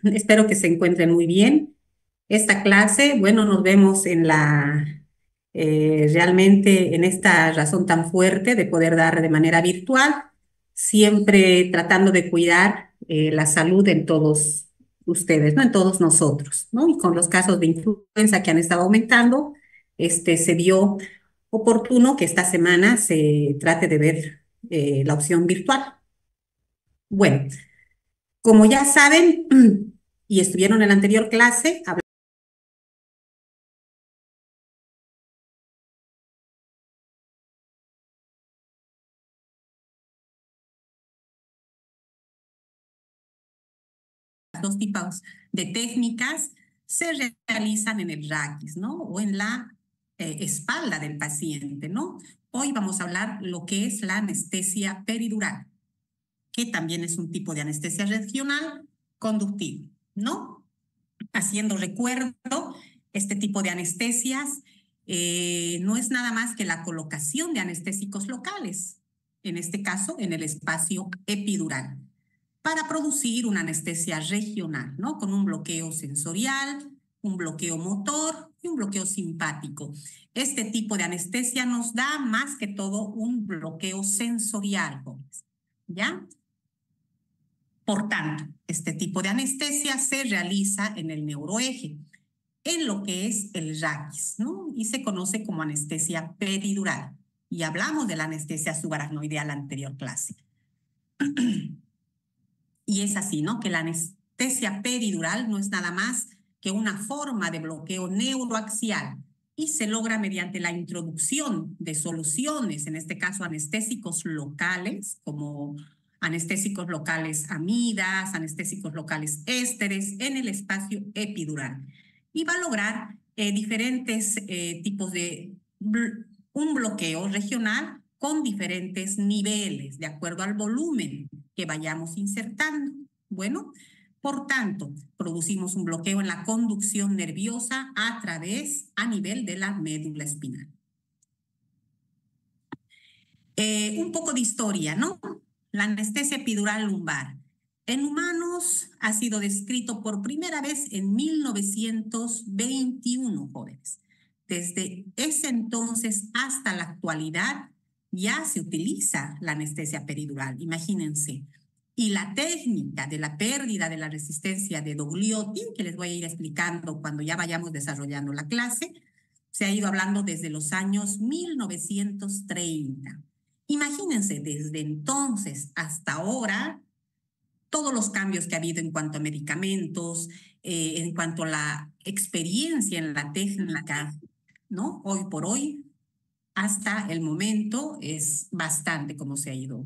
Espero que se encuentren muy bien. Esta clase, bueno, nos vemos en realmente en esta razón tan fuerte de poder dar de manera virtual, siempre tratando de cuidar la salud en todos ustedes, ¿no? En todos nosotros, ¿no? Y con los casos de influenza que han estado aumentando, se vio oportuno que esta semana se trate de ver la opción virtual. Bueno. Como ya saben y estuvieron en la anterior clase, hablamos de dos tipos de técnicas se realizan en el raquis, ¿no? O en la espalda del paciente, ¿no? Hoy vamos a hablar lo que es la anestesia peridural, que también es un tipo de anestesia regional conductiva, ¿no? Haciendo recuerdo, este tipo de anestesias no es nada más que la colocación de anestésicos locales, en este caso en el espacio epidural, para producir una anestesia regional, ¿no? Con un bloqueo sensorial, un bloqueo motor y un bloqueo simpático. Este tipo de anestesia nos da más que todo un bloqueo sensorial, ¿ya? Por tanto, este tipo de anestesia se realiza en el neuroeje, en lo que es el raquis, ¿no? Y se conoce como anestesia peridural. Y hablamos de la anestesia subaracnoidea en la anterior clase. Y es así, ¿no? Que la anestesia peridural no es nada más que una forma de bloqueo neuroaxial y se logra mediante la introducción de soluciones, en este caso anestésicos locales, como anestésicos locales amidas, anestésicos locales ésteres, en el espacio epidural. Y va a lograr diferentes tipos de un bloqueo regional con diferentes niveles, de acuerdo al volumen que vayamos insertando. Bueno, por tanto, producimos un bloqueo en la conducción nerviosa a nivel de la médula espinal. Un poco de historia, ¿no? La anestesia epidural lumbar. En humanos ha sido descrito por primera vez en 1921, jóvenes. Desde ese entonces hasta la actualidad ya se utiliza la anestesia peridural, imagínense. Y la técnica de la pérdida de la resistencia de Dogliotti, que les voy a ir explicando cuando ya vayamos desarrollando la clase, se ha ido hablando desde los años 1930. Imagínense, desde entonces hasta ahora, todos los cambios que ha habido en cuanto a medicamentos, en cuanto a la experiencia en la técnica, ¿no? Hoy por hoy, hasta el momento, es bastante como se ha ido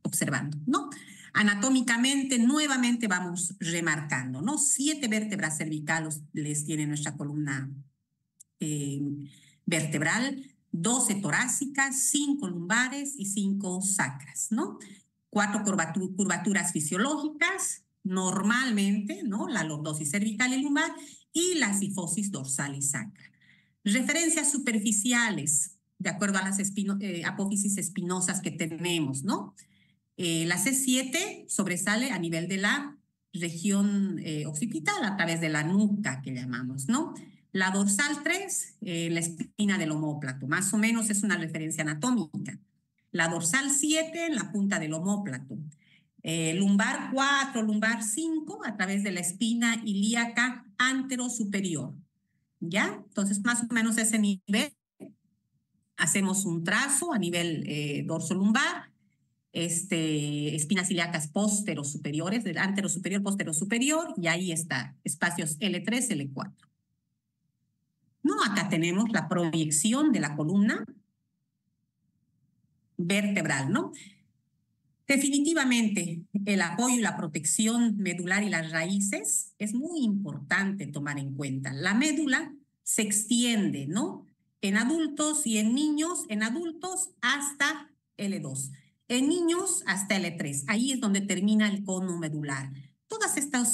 observando, ¿no? Anatómicamente, nuevamente vamos remarcando, ¿no? 7 vértebras cervicales les tiene nuestra columna eh, vertebral, 12 torácicas, 5 lumbares y 5 sacras, ¿no? 4 curvaturas fisiológicas, normalmente, ¿no? La lordosis cervical y lumbar y la cifosis dorsal y sacra. Referencias superficiales, de acuerdo a las apófisis espinosas que tenemos, ¿no? La C7 sobresale a nivel de la región occipital, a través de la nuca que llamamos, ¿no? La dorsal 3, la espina del omóplato, más o menos es una referencia anatómica. La dorsal 7, en la punta del omóplato. Lumbar 4, lumbar 5, a través de la espina ilíaca anterosuperior. ¿Ya? Entonces, más o menos ese nivel. Hacemos un trazo a nivel dorso lumbar, espinas ilíacas posterosuperiores, del anterosuperior, posterosuperior, y ahí está, espacios L3, L4. No, acá tenemos la proyección de la columna vertebral, ¿no? Definitivamente, el apoyo y la protección medular y las raíces es muy importante tomar en cuenta. La médula se extiende, ¿no? En adultos y en niños, en adultos hasta L2, en niños hasta L3. Ahí es donde termina el cono medular. Todos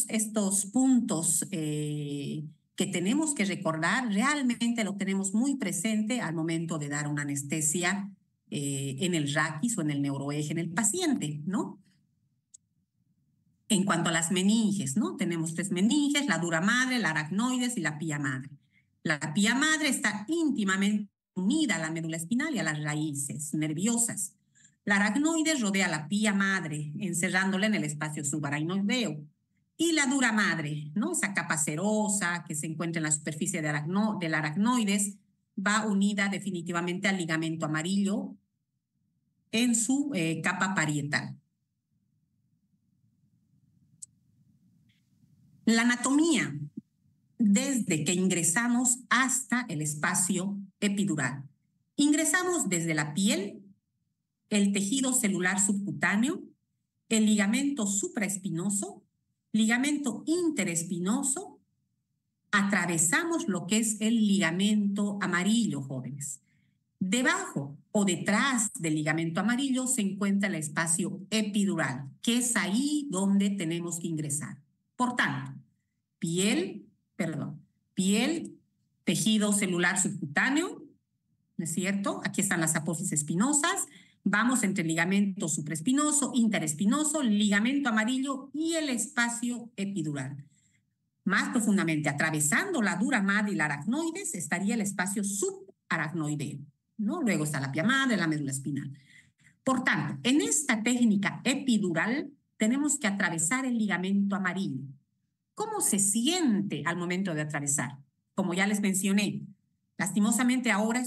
estos puntos que tenemos que recordar, realmente lo tenemos muy presente al momento de dar una anestesia en el raquis o en el neuroeje en el paciente, ¿no? En cuanto a las meninges, ¿no? Tenemos 3 meninges, la dura madre, la aracnoides y la pía madre. La pía madre está íntimamente unida a la médula espinal y a las raíces nerviosas. La aracnoides rodea la pía madre, encerrándola en el espacio subaracnoideo. Y la dura madre, ¿no? Esa capa cerosa que se encuentra en la superficie del aracnoides, va unida definitivamente al ligamento amarillo en su capa parietal. La anatomía, desde que ingresamos hasta el espacio epidural. Ingresamos desde la piel, el tejido celular subcutáneo, el ligamento supraespinoso, ligamento interespinoso, atravesamos lo que es el ligamento amarillo, jóvenes. Debajo o detrás del ligamento amarillo se encuentra el espacio epidural, que es ahí donde tenemos que ingresar. Por tanto, piel, tejido celular subcutáneo, ¿no es cierto? Aquí están las apófisis espinosas. Vamos entre el ligamento supraespinoso, interespinoso, ligamento amarillo y el espacio epidural. Más profundamente, atravesando la dura madre y la aracnoides, estaría el espacio subaracnoideo, ¿no? Luego está la pía madre, la médula espinal. Por tanto, en esta técnica epidural tenemos que atravesar el ligamento amarillo. ¿Cómo se siente al momento de atravesar? Como ya les mencioné, lastimosamente ahora,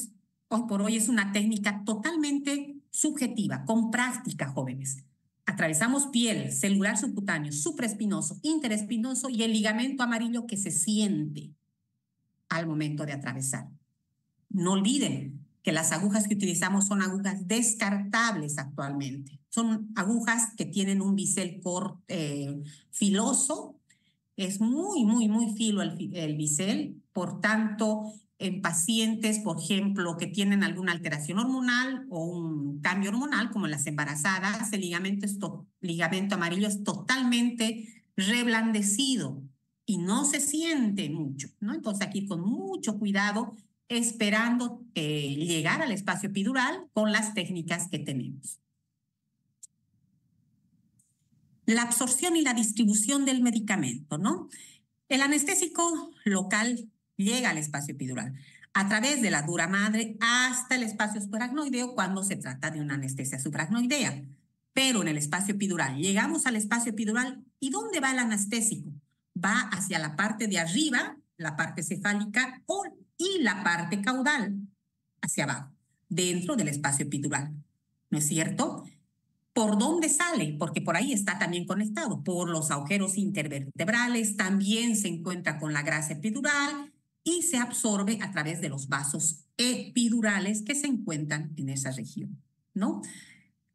hoy por hoy, es una técnica totalmente subjetiva, con práctica, jóvenes. Atravesamos piel, celular subcutáneo, supraespinoso, interespinoso y el ligamento amarillo que se siente al momento de atravesar. No olviden que las agujas que utilizamos son agujas descartables actualmente. Son agujas que tienen un bisel filoso. Es muy filo el bisel. Por tanto, en pacientes, por ejemplo, que tienen alguna alteración hormonal o un cambio hormonal, como en las embarazadas, el ligamento amarillo es totalmente reblandecido y no se siente mucho, ¿no? Entonces aquí con mucho cuidado, esperando llegar al espacio epidural con las técnicas que tenemos. La absorción y la distribución del medicamento, ¿no? El anestésico local llega al espacio epidural a través de la dura madre hasta el espacio subaracnoideo cuando se trata de una anestesia subaracnoidea. Pero en el espacio epidural, llegamos al espacio epidural y ¿dónde va el anestésico? Va hacia la parte de arriba, la parte cefálica y la parte caudal, hacia abajo, dentro del espacio epidural. ¿No es cierto? ¿Por dónde sale? Porque por ahí está también conectado, por los agujeros intervertebrales, también se encuentra con la grasa epidural y se absorbe a través de los vasos epidurales que se encuentran en esa región, ¿no?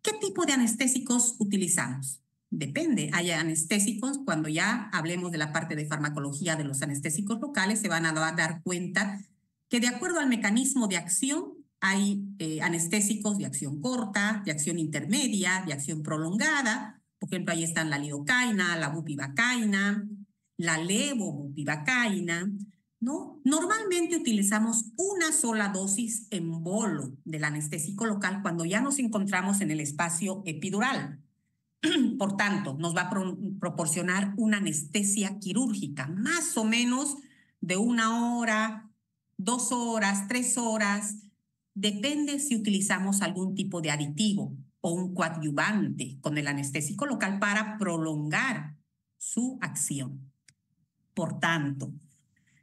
¿Qué tipo de anestésicos utilizamos? Depende. Hay anestésicos, cuando ya hablemos de la parte de farmacología de los anestésicos locales, se van a dar cuenta que de acuerdo al mecanismo de acción, hay anestésicos de acción corta, de acción intermedia, de acción prolongada. Por ejemplo, ahí están la lidocaína, la bupivacaína, la levobupivacaína, ¿no? Normalmente utilizamos una sola dosis en bolo del anestésico local cuando ya nos encontramos en el espacio epidural. Por tanto, nos va a proporcionar una anestesia quirúrgica, más o menos de 1 hora, 2 horas, 3 horas. Depende si utilizamos algún tipo de aditivo o un coadyuvante con el anestésico local para prolongar su acción. Por tanto,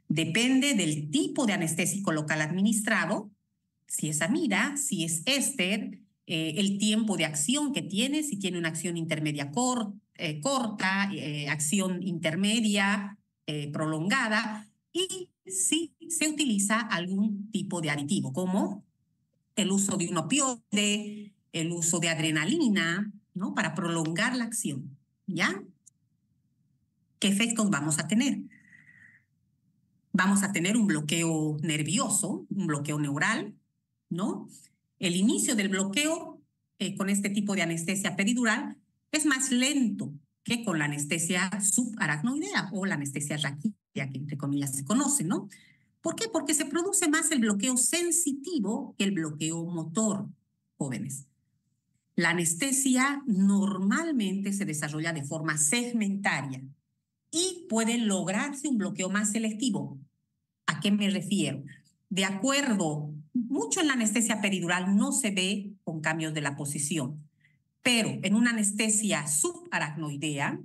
depende del tipo de anestésico local administrado, si es amida, si es éster, el tiempo de acción que tiene, si tiene una acción intermedia corta, acción intermedia prolongada, y si se utiliza algún tipo de aditivo, como el uso de un opioide, el uso de adrenalina, ¿no? Para prolongar la acción, ¿ya? ¿Qué efectos vamos a tener? Vamos a tener un bloqueo nervioso, un bloqueo neural, ¿no? El inicio del bloqueo con este tipo de anestesia peridural es más lento que con la anestesia subaracnoidea o la anestesia raquídea, que entre comillas se conoce, ¿no? ¿Por qué? Porque se produce más el bloqueo sensitivo que el bloqueo motor, jóvenes. La anestesia normalmente se desarrolla de forma segmentaria y puede lograrse un bloqueo más selectivo. ¿A qué me refiero? De acuerdo, mucho en la anestesia peridural no se ve con cambios de la posición, pero en una anestesia subaracnoidea,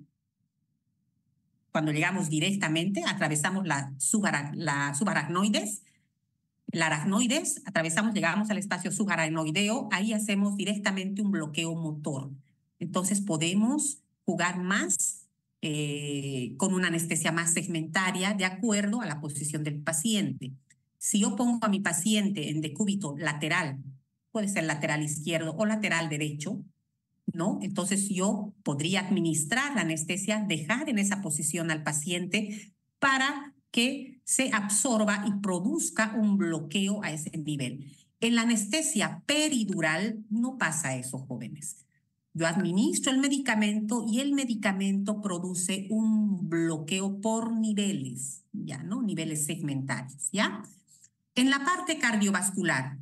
cuando llegamos directamente, atravesamos la subaracnoides, atravesamos, llegamos al espacio subaracnoideo, ahí hacemos directamente un bloqueo motor. Entonces podemos jugar más con una anestesia más segmentaria de acuerdo a la posición del paciente. Si yo pongo a mi paciente en decúbito lateral, puede ser lateral izquierdo o lateral derecho, ¿no? Entonces yo podría administrar la anestesia, dejar en esa posición al paciente para que se absorba y produzca un bloqueo a ese nivel. En la anestesia peridural no pasa eso, jóvenes. Yo administro el medicamento y el medicamento produce un bloqueo por niveles, ¿ya? ¿No? Niveles segmentarios, ¿ya? En la parte cardiovascular,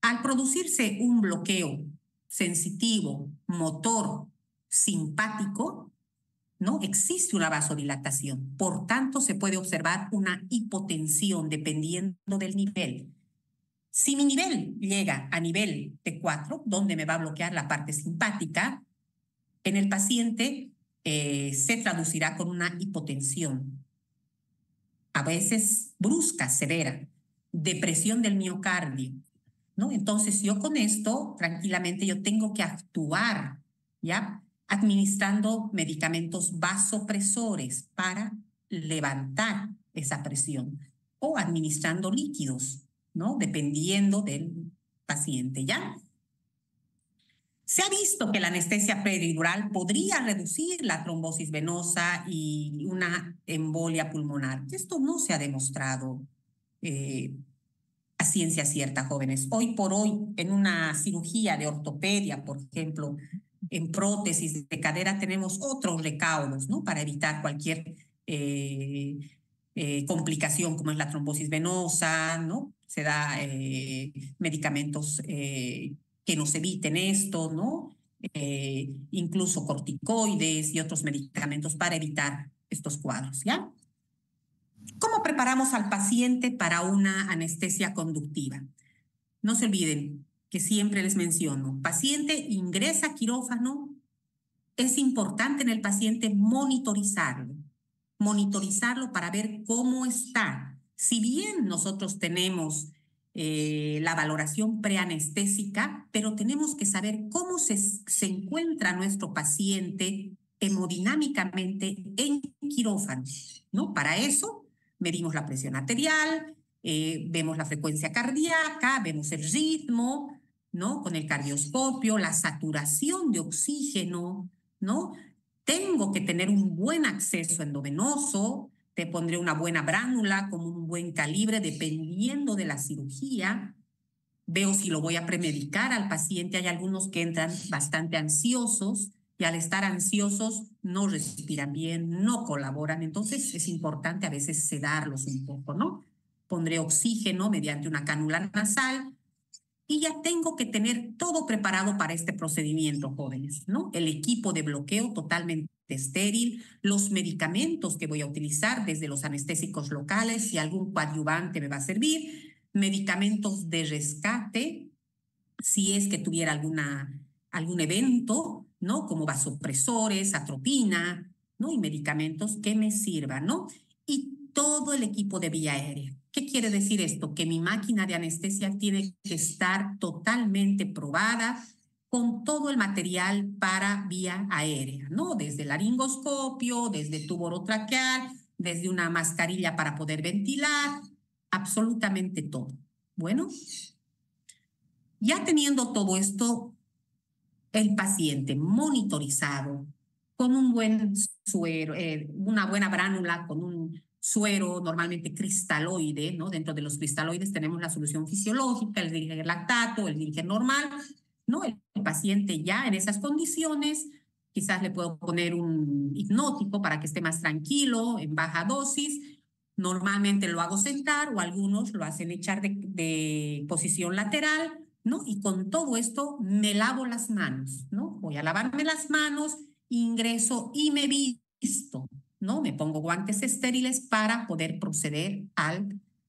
al producirse un bloqueo sensitivo, motor, simpático, ¿no? Existe una vasodilatación. Por tanto, se puede observar una hipotensión dependiendo del nivel. Si mi nivel llega a nivel T4, donde me va a bloquear la parte simpática, en el paciente se traducirá con una hipotensión, a veces brusca, severa, depresión del miocardio, ¿no? Entonces yo con esto, tranquilamente, yo tengo que actuar, ¿ya? Administrando medicamentos vasopresores para levantar esa presión o administrando líquidos, ¿no? Dependiendo del paciente, ¿ya? Se ha visto que la anestesia peridural podría reducir la trombosis venosa y una embolia pulmonar. Esto no se ha demostrado a ciencia cierta, jóvenes. Hoy por hoy, en una cirugía de ortopedia, por ejemplo, en prótesis de cadera, tenemos otros recaudos, ¿no? Para evitar cualquier complicación como es la trombosis venosa, ¿no? Se da medicamentos que nos eviten esto, ¿no? Incluso corticoides y otros medicamentos para evitar estos cuadros, ¿ya? ¿Cómo preparamos al paciente para una anestesia conductiva? No se olviden que siempre les menciono, paciente ingresa a quirófano, es importante en el paciente monitorizarlo para ver cómo está. Si bien nosotros tenemos la valoración preanestésica, pero tenemos que saber cómo se encuentra nuestro paciente hemodinámicamente en quirófano, ¿no? Para eso medimos la presión arterial, vemos la frecuencia cardíaca, vemos el ritmo, ¿no? Con el cardioscopio, la saturación de oxígeno, ¿no? Tengo que tener un buen acceso endovenoso, te pondré una buena bránula con un buen calibre dependiendo de la cirugía. Veo si lo voy a premedicar al paciente. Hay algunos que entran bastante ansiosos y al estar ansiosos no respiran bien, no colaboran. Entonces es importante a veces sedarlos un poco, ¿no? Pondré oxígeno mediante una cánula nasal y ya tengo que tener todo preparado para este procedimiento, jóvenes, ¿no? El equipo de bloqueo totalmente estéril, los medicamentos que voy a utilizar, desde los anestésicos locales, si algún coadyuvante me va a servir, medicamentos de rescate, si es que tuviera algún evento, ¿no? Como vasopresores, atropina, ¿no? Y medicamentos que me sirvan, ¿no? Y todo el equipo de vía aérea. ¿Qué quiere decir esto? Que mi máquina de anestesia tiene que estar totalmente probada con todo el material para vía aérea, ¿no? Desde el laringoscopio, desde tubo orotraqueal, desde una mascarilla para poder ventilar, absolutamente todo. Bueno, ya teniendo todo esto, el paciente monitorizado con un buen suero, una buena bránula, con un suero normalmente cristaloide, ¿no? Dentro de los cristaloides tenemos la solución fisiológica, el dirige lactato, el dirige normal, ¿no? El paciente ya en esas condiciones, quizás le puedo poner un hipnótico para que esté más tranquilo, en baja dosis. Normalmente lo hago sentar o algunos lo hacen echar de posición lateral ¿no? Y con todo esto me lavo las manos, ¿no? Voy a lavarme las manos, ingreso y me visto, ¿no? Me pongo guantes estériles para poder proceder a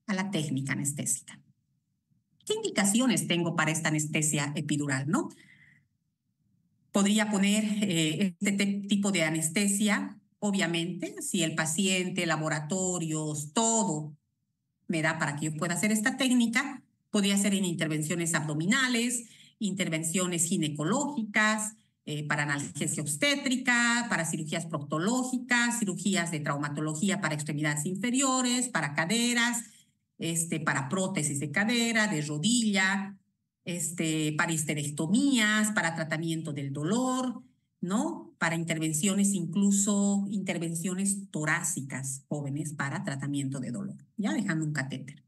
la técnica anestésica. ¿Qué indicaciones tengo para esta anestesia epidural, no? Podría poner este tipo de anestesia, obviamente, si el paciente, laboratorios, todo me da para que yo pueda hacer esta técnica. Podría ser en intervenciones abdominales, intervenciones ginecológicas, para analgesia obstétrica, para cirugías proctológicas, cirugías de traumatología para extremidades inferiores, para caderas, para prótesis de cadera, de rodilla, para histerectomías, para tratamiento del dolor, ¿no? Para intervenciones, incluso intervenciones torácicas jóvenes para tratamiento de dolor, ya dejando un catéter.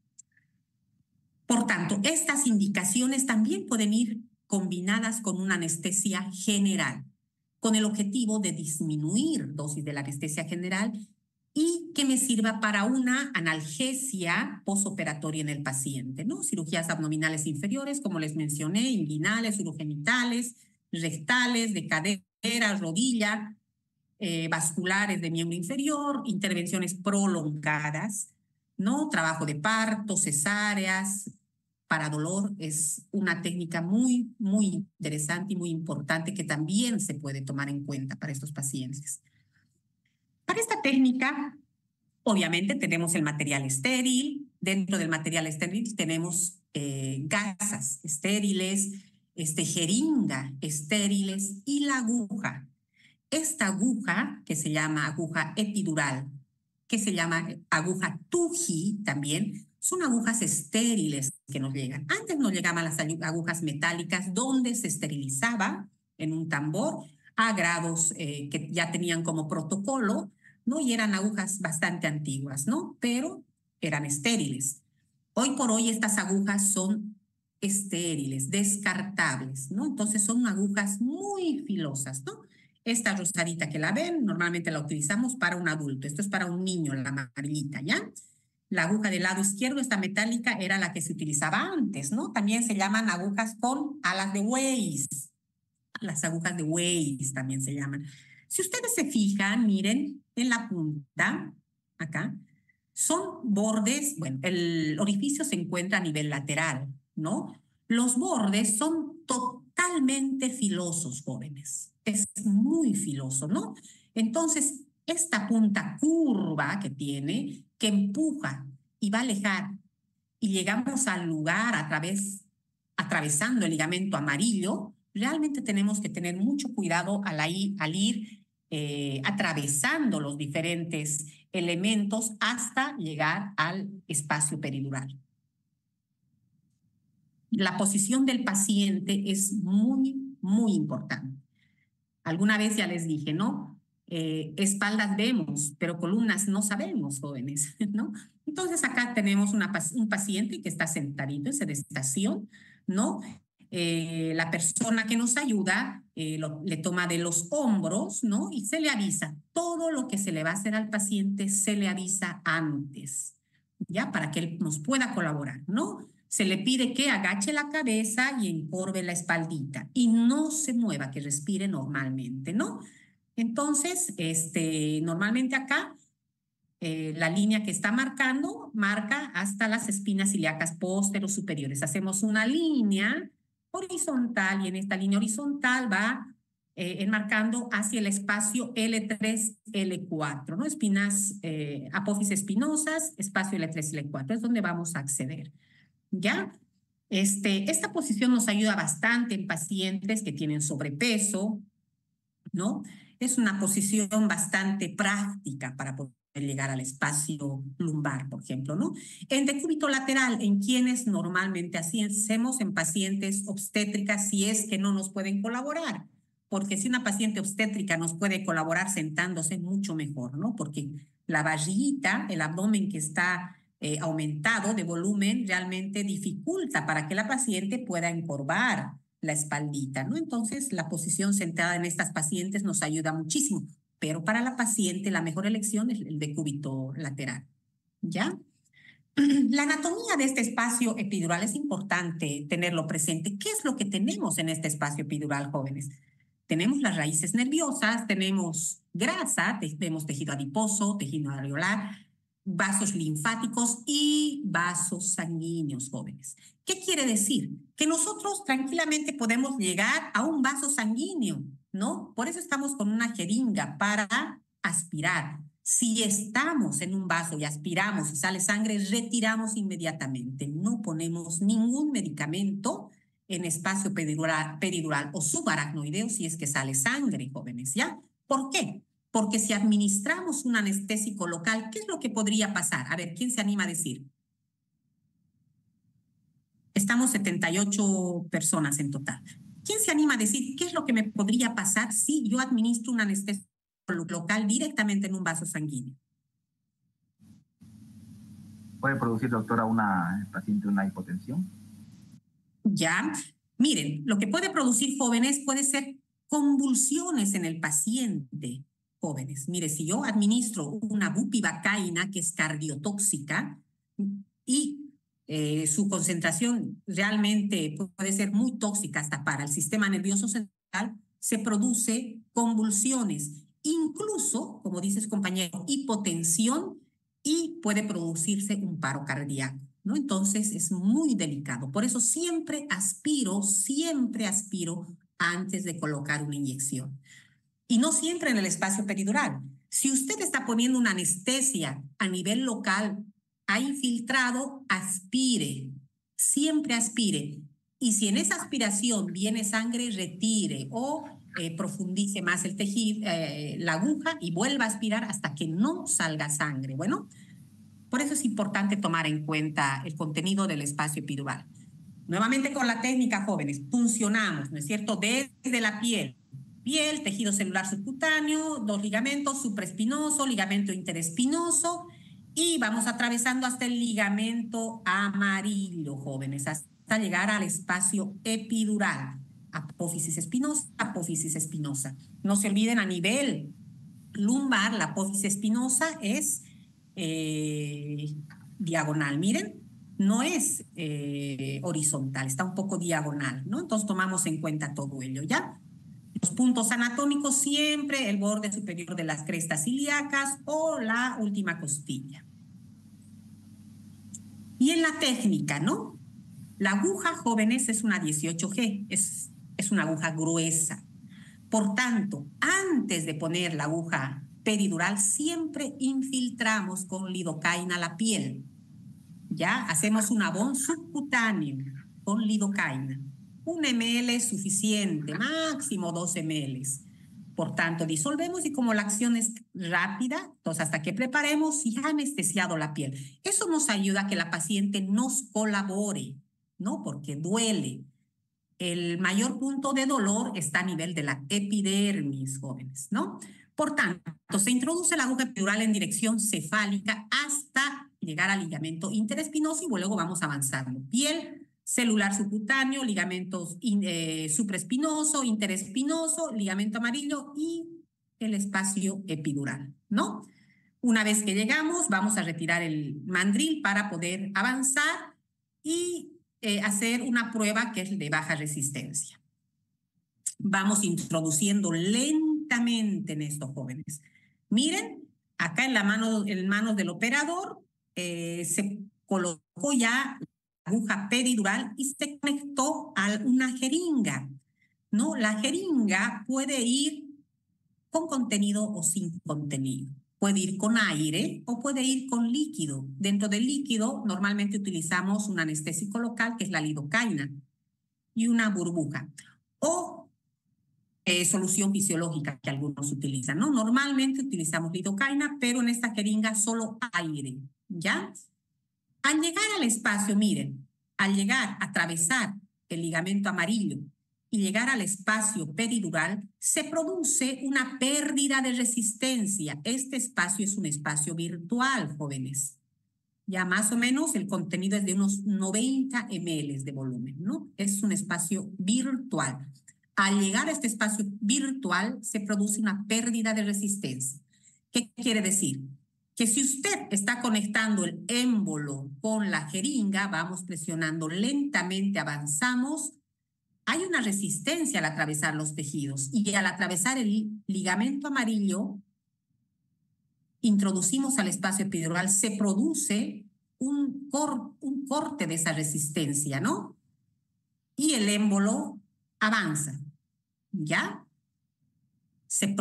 Por tanto, estas indicaciones también pueden ir combinadas con una anestesia general, con el objetivo de disminuir dosis de la anestesia general y que me sirva para una analgesia posoperatoria en el paciente, ¿no? Cirugías abdominales inferiores, como les mencioné, inguinales, urogenitales, rectales, de cadera, rodilla, vasculares de miembro inferior, intervenciones prolongadas, ¿no? Trabajo de parto, cesáreas, para dolor es una técnica muy, muy interesante y muy importante que también se puede tomar en cuenta para estos pacientes. Para esta técnica, obviamente tenemos el material estéril. Dentro del material estéril tenemos gasas estériles, jeringa estériles y la aguja. Esta aguja, que se llama aguja epidural, que se llama aguja TUGI también, son agujas estériles que nos llegan. Antes nos llegaban las agujas metálicas donde se esterilizaba en un tambor a grados que ya tenían como protocolo, ¿no? Y eran agujas bastante antiguas, ¿no? Pero eran estériles. Hoy por hoy estas agujas son estériles, descartables, ¿no? Entonces son agujas muy filosas, ¿no? Esta rosadita que la ven, normalmente la utilizamos para un adulto. Esto es para un niño, la amarillita, ¿ya? La aguja del lado izquierdo, esta metálica, era la que se utilizaba antes, ¿no? También se llaman agujas con alas de Weiss. Las agujas de Weiss también se llaman. Si ustedes se fijan, miren, en la punta, acá, son bordes, bueno, el orificio se encuentra a nivel lateral, ¿no? Los bordes son totalmente filosos, jóvenes. Es muy filoso, ¿no? Entonces, esta punta curva que tiene, que empuja y va a alejar, y llegamos al lugar atravesando el ligamento amarillo, realmente tenemos que tener mucho cuidado al ir atravesando los diferentes elementos hasta llegar al espacio peridural. La posición del paciente es muy, muy importante. Alguna vez ya les dije, ¿no? Espaldas vemos, pero columnas no sabemos, jóvenes, ¿no? Entonces acá tenemos un paciente que está sentadito en sedestación, ¿no? La persona que nos ayuda le toma de los hombros, ¿no? Y se le avisa. Todo lo que se le va a hacer al paciente se le avisa antes, ¿ya? Para que él nos pueda colaborar, ¿no? Se le pide que agache la cabeza y encorve la espaldita y no se mueva, que respire normalmente, ¿no? Entonces, normalmente acá, la línea que está marcando marca hasta las espinas ilíacas pósteros superiores. Hacemos una línea horizontal y en esta línea horizontal va enmarcando hacia el espacio L3, L4, ¿no? Espinas, apófisis espinosas, espacio L3, L4, es donde vamos a acceder. ¿Ya? Esta posición nos ayuda bastante en pacientes que tienen sobrepeso, ¿no? Es una posición bastante práctica para poder llegar al espacio lumbar, por ejemplo, ¿no? En decúbito lateral, en quienes normalmente hacemos en pacientes obstétricas si es que no nos pueden colaborar, porque si una paciente obstétrica nos puede colaborar sentándose, mucho mejor, ¿no? Porque la barriguita, el abdomen que está aumentado de volumen realmente dificulta para que la paciente pueda encorvar la espaldita, ¿no? Entonces, la posición sentada en estas pacientes nos ayuda muchísimo, pero para la paciente la mejor elección es el decúbito lateral, ¿ya? La anatomía de este espacio epidural es importante tenerlo presente. ¿Qué es lo que tenemos en este espacio epidural, jóvenes? Tenemos las raíces nerviosas, tenemos grasa, tenemos tejido adiposo, tejido areolar, vasos linfáticos y vasos sanguíneos, jóvenes. ¿Qué quiere decir? Que nosotros tranquilamente podemos llegar a un vaso sanguíneo, ¿no? Por eso estamos con una jeringa para aspirar. Si estamos en un vaso y aspiramos y sale sangre, retiramos inmediatamente. No ponemos ningún medicamento en espacio peridural o subaracnoideo si es que sale sangre, jóvenes, ¿ya? ¿Por qué? Porque si administramos un anestésico local, ¿qué es lo que podría pasar? A ver, ¿quién se anima a decir? Estamos 78 personas en total. ¿Quién se anima a decir qué es lo que me podría pasar si yo administro un anestésico local directamente en un vaso sanguíneo? ¿Puede producir, doctora, el paciente una hipotensión? Ya, miren, lo que puede producir, jóvenes, puede ser convulsiones en el paciente, jóvenes. Mire, si yo administro una bupivacaína que es cardiotóxica y su concentración realmente puede ser muy tóxica hasta para el sistema nervioso central, se produce convulsiones, incluso, como dices compañero, hipotensión y puede producirse un paro cardíaco, ¿no? Entonces es muy delicado. Por eso siempre aspiro antes de colocar una inyección. Y no siempre en el espacio peridural. Si usted está poniendo una anestesia a nivel local, ha infiltrado, aspire, siempre aspire. Y si en esa aspiración viene sangre, retire o profundice más el tejido, la aguja y vuelva a aspirar hasta que no salga sangre. Bueno, por eso es importante tomar en cuenta el contenido del espacio epidural. Nuevamente con la técnica, jóvenes, funcionamos, ¿no es cierto? Desde la piel, tejido celular subcutáneo, dos ligamentos, supraespinoso, ligamento interespinoso, y vamos atravesando hasta el ligamento amarillo, jóvenes, hasta llegar al espacio epidural. Apófisis espinosa. No se olviden, a nivel lumbar, la apófisis espinosa es diagonal, miren, no es horizontal, está un poco diagonal, ¿no? Entonces tomamos en cuenta todo ello, ¿ya? Los puntos anatómicos siempre el borde superior de las crestas ilíacas o la última costilla. Y en la técnica, ¿no? La aguja, jóvenes, es una 18G, es una aguja gruesa. Por tanto, antes de poner la aguja peridural, siempre infiltramos con lidocaína la piel. Ya hacemos un abón subcutáneo con lidocaína. 1 ml es suficiente, máximo 2 ml. Por tanto, disolvemos y como la acción es rápida, entonces hasta que preparemos y ha anestesiado la piel. Eso nos ayuda a que la paciente nos colabore, ¿no? Porque duele. El mayor punto de dolor está a nivel de la epidermis, jóvenes, ¿no? Por tanto, se introduce la aguja epidural en dirección cefálica hasta llegar al ligamento interespinoso y luego vamos avanzando. Piel, celular subcutáneo, ligamentos supraespinoso, interespinoso, ligamento amarillo y el espacio epidural, ¿no? Una vez que llegamos, vamos a retirar el mandril para poder avanzar y hacer una prueba que es de baja resistencia. Vamos introduciendo lentamente en estos jóvenes. Miren, acá en manos del operador se colocó ya la aguja peridural y se conectó a una jeringa, ¿no? La jeringa puede ir con contenido o sin contenido. Puede ir con aire o puede ir con líquido. Dentro del líquido normalmente utilizamos un anestésico local que es la lidocaína y una burbuja o solución fisiológica que algunos utilizan, ¿no? Normalmente utilizamos lidocaína, pero en esta jeringa solo aire, ¿ya? Al llegar al espacio, miren, al llegar a atravesar el ligamento amarillo y llegar al espacio peridural, se produce una pérdida de resistencia. Este espacio es un espacio virtual, jóvenes. Ya más o menos el contenido es de unos 90 ml de volumen, ¿no? Es un espacio virtual. Al llegar a este espacio virtual se produce una pérdida de resistencia. ¿Qué quiere decir? que si usted está conectando el émbolo con la jeringa, vamos presionando lentamente, avanzamos, hay una resistencia al atravesar los tejidos y al atravesar el ligamento amarillo, introducimos al espacio epidural, se produce un corte de esa resistencia, ¿no? Y el émbolo avanza, ¿ya? Se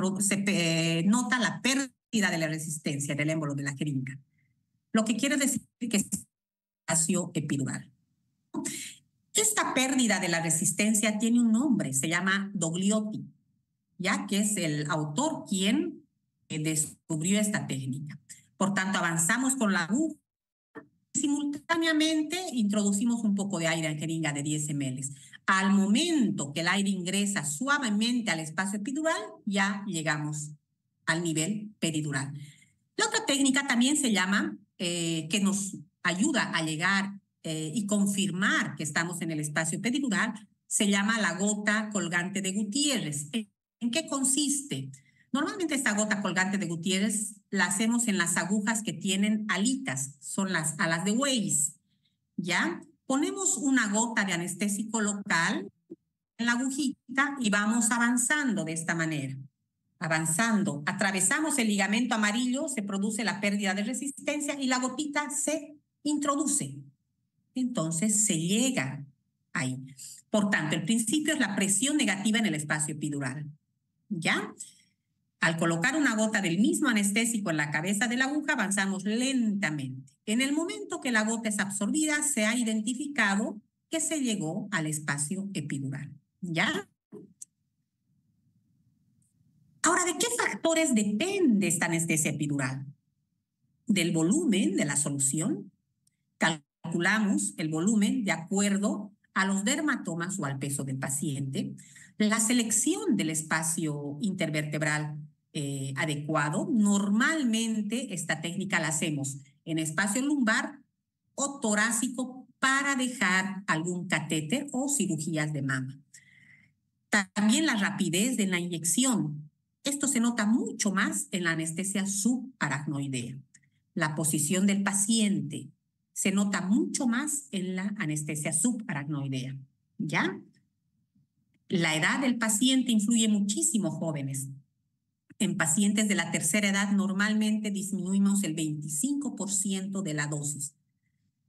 nota la pérdida de la resistencia del émbolo de la jeringa. Lo que quiere decir que es espacio epidural. Esta pérdida de la resistencia tiene un nombre, se llama Dogliotti, ya que es el autor quien descubrió esta técnica. Por tanto, avanzamos con la aguja y simultáneamente introducimos un poco de aire en jeringa de 10 ml. Al momento que el aire ingresa suavemente al espacio epidural, ya llegamos al nivel peridural. La otra técnica también se llama, que nos ayuda a llegar y confirmar que estamos en el espacio peridural, se llama la gota colgante de Gutiérrez. ¿En qué consiste? Normalmente esta gota colgante de Gutiérrez la hacemos en las agujas que tienen alitas, son las alas de Weiss, ¿ya? Ponemos una gota de anestésico local en la agujita y vamos avanzando de esta manera. Avanzando, atravesamos el ligamento amarillo, se produce la pérdida de resistencia y la gotita se introduce. Entonces se llega ahí. Por tanto, el principio es la presión negativa en el espacio epidural, ¿ya? Al colocar una gota del mismo anestésico en la cabeza de la aguja, avanzamos lentamente. En el momento que la gota es absorbida, se ha identificado que se llegó al espacio epidural, ¿ya? Ahora, ¿de qué factores depende esta anestesia epidural? Del volumen de la solución. Calculamos el volumen de acuerdo a los dermatomas o al peso del paciente. La selección del espacio intervertebral adecuado. Normalmente esta técnica la hacemos en espacio lumbar o torácico para dejar algún catéter o cirugías de mama. También la rapidez de la inyección. Esto se nota mucho más en la anestesia subaracnoidea. La posición del paciente se nota mucho más en la anestesia subaracnoidea, ¿ya? La edad del paciente influye muchísimo, jóvenes. En pacientes de la tercera edad normalmente disminuimos el 25% de la dosis,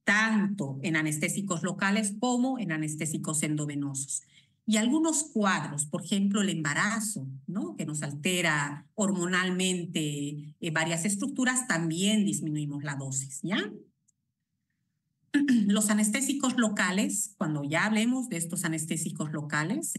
tanto en anestésicos locales como en anestésicos endovenosos. Y algunos cuadros, por ejemplo, el embarazo, ¿no?, que nos altera hormonalmente varias estructuras, también disminuimos la dosis, ¿ya? Los anestésicos locales, cuando ya hablemos de estos anestésicos locales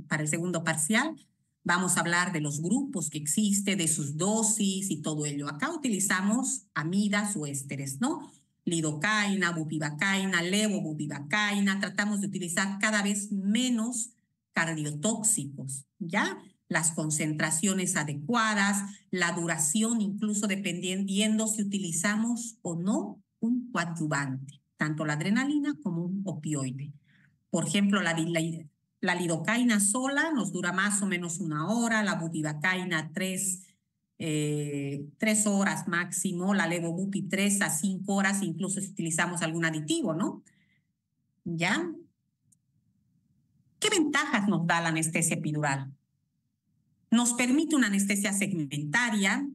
para el segundo parcial, vamos a hablar de los grupos que existen, de sus dosis y todo ello. Acá utilizamos amidas o ésteres, ¿no? Lidocaína, bupivacaína, levobupivacaína. Tratamos de utilizar cada vez menos cardiotóxicos, ¿ya? Las concentraciones adecuadas, la duración, incluso dependiendo si utilizamos o no un coadyuvante, tanto la adrenalina como un opioide. Por ejemplo, la lidocaína sola nos dura más o menos 1 hora, la bupivacaína 3 horas máximo, la levobupi 3 a 5 horas, incluso si utilizamos algún aditivo, ¿no? ¿Ya? ¿Qué ventajas nos da la anestesia epidural? Nos permite una anestesia segmentaria.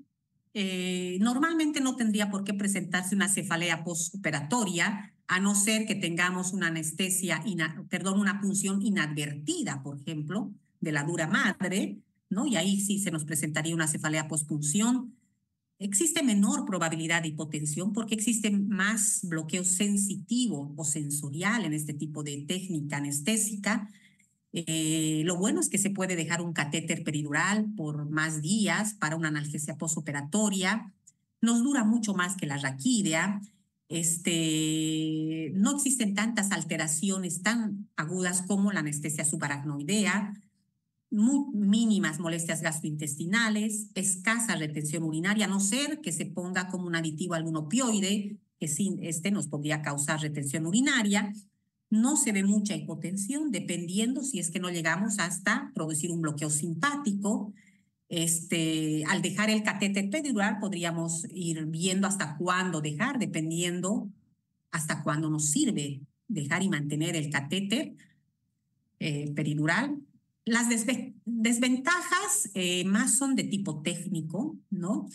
Normalmente no tendría por qué presentarse una cefalea postoperatoria, a no ser que tengamos una una punción inadvertida, por ejemplo, de la dura madre, ¿no? Y ahí sí se nos presentaría una cefalea postpunción. Existe menor probabilidad de hipotensión porque existe más bloqueo sensitivo o sensorial en este tipo de técnica anestésica. Lo bueno es que se puede dejar un catéter peridural por más días para una analgesia postoperatoria. Nos dura mucho más que la raquídea. No existen tantas alteraciones tan agudas como la anestesia subaracnoidea. Muy mínimas molestias gastrointestinales, escasa retención urinaria, a no ser que se ponga como un aditivo algún opioide, que sin nos podría causar retención urinaria. No se ve mucha hipotensión, dependiendo si es que no llegamos hasta producir un bloqueo simpático. Al dejar el catéter peridural podríamos ir viendo hasta cuándo dejar, dependiendo hasta cuándo nos sirve dejar y mantener el catéter peridural. Las desventajas más son de tipo técnico, ¿no?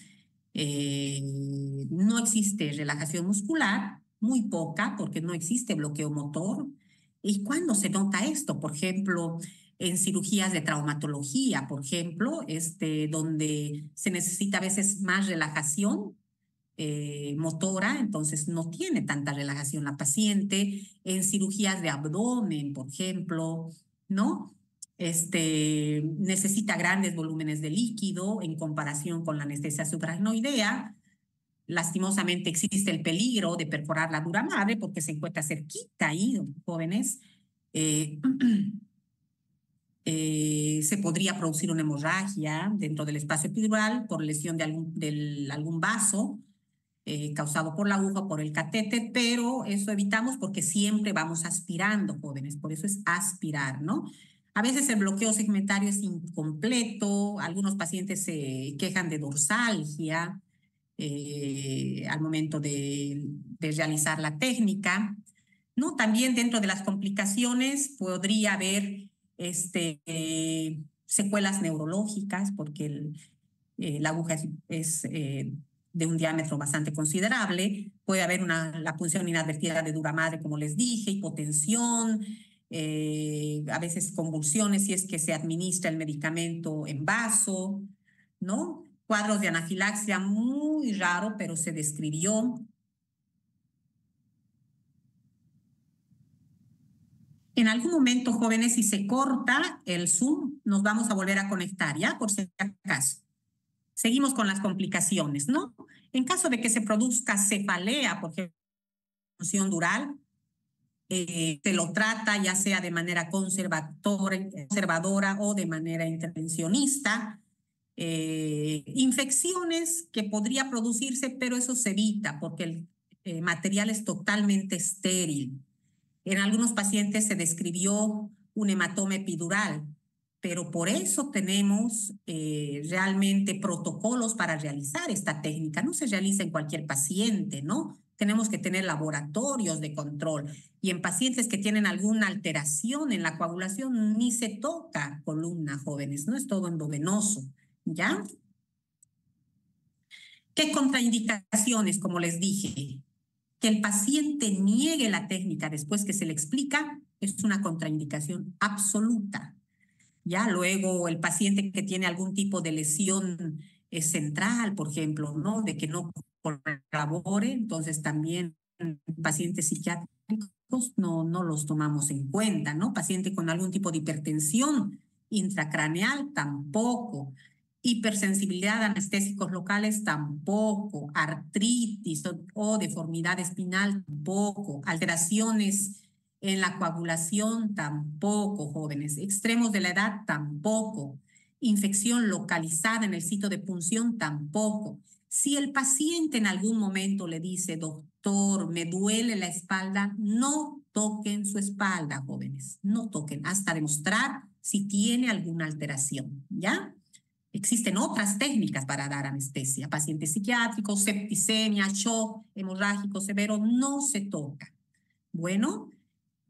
No existe relajación muscular, muy poca, porque no existe bloqueo motor. ¿Y cuándo se nota esto? Por ejemplo, en cirugías de traumatología, por ejemplo, donde se necesita a veces más relajación motora, entonces no tiene tanta relajación la paciente. En cirugías de abdomen, por ejemplo, ¿no? Necesita grandes volúmenes de líquido en comparación con la anestesia supraracnoidea. Lastimosamente existe el peligro de perforar la dura madre porque se encuentra cerquita ahí, jóvenes. Se podría producir una hemorragia dentro del espacio epidural por lesión de algún vaso causado por la aguja o por el catéter, pero eso evitamos porque siempre vamos aspirando, jóvenes, por eso es aspirar, ¿no? A veces el bloqueo segmentario es incompleto, algunos pacientes se quejan de dorsalgia al momento de realizar la técnica, ¿no? También dentro de las complicaciones podría haber secuelas neurológicas porque la aguja es de un diámetro bastante considerable. Puede haber la punción inadvertida de dura madre, como les dije, hipotensión, a veces convulsiones si es que se administra el medicamento en vaso, ¿no? Cuadros de anafilaxia muy raro, pero se describió. En algún momento, jóvenes, si se corta el Zoom, nos vamos a volver a conectar, ¿ya? Por si acaso. Seguimos con las complicaciones, ¿no? En caso de que se produzca cefalea, por ejemplo, función dural, se lo trata ya sea de manera conservadora o de manera intervencionista. Infecciones que podría producirse, pero eso se evita porque el material es totalmente estéril. En algunos pacientes se describió un hematoma epidural, pero por eso tenemos realmente protocolos para realizar esta técnica. No se realiza en cualquier paciente, ¿no? Tenemos que tener laboratorios de control. Y en pacientes que tienen alguna alteración en la coagulación, ni se toca columna, jóvenes, no es todo endovenoso, ¿ya? ¿Qué contraindicaciones, como les dije? Que el paciente niegue la técnica después que se le explica es una contraindicación absoluta. Ya luego el paciente que tiene algún tipo de lesión central, por ejemplo, ¿no? De que no colabore, entonces también pacientes psiquiátricos no los tomamos en cuenta, ¿no? Paciente con algún tipo de hipertensión intracraneal tampoco. Hipersensibilidad a anestésicos locales tampoco, artritis o deformidad espinal tampoco, alteraciones en la coagulación tampoco, jóvenes, extremos de la edad tampoco, infección localizada en el sitio de punción tampoco. Si el paciente en algún momento le dice, doctor, me duele la espalda, no toquen su espalda, jóvenes, no toquen hasta demostrar si tiene alguna alteración, ¿ya? Existen otras técnicas para dar anestesia. Pacientes psiquiátricos, septicemia, shock hemorrágico severo, no se toca. Bueno,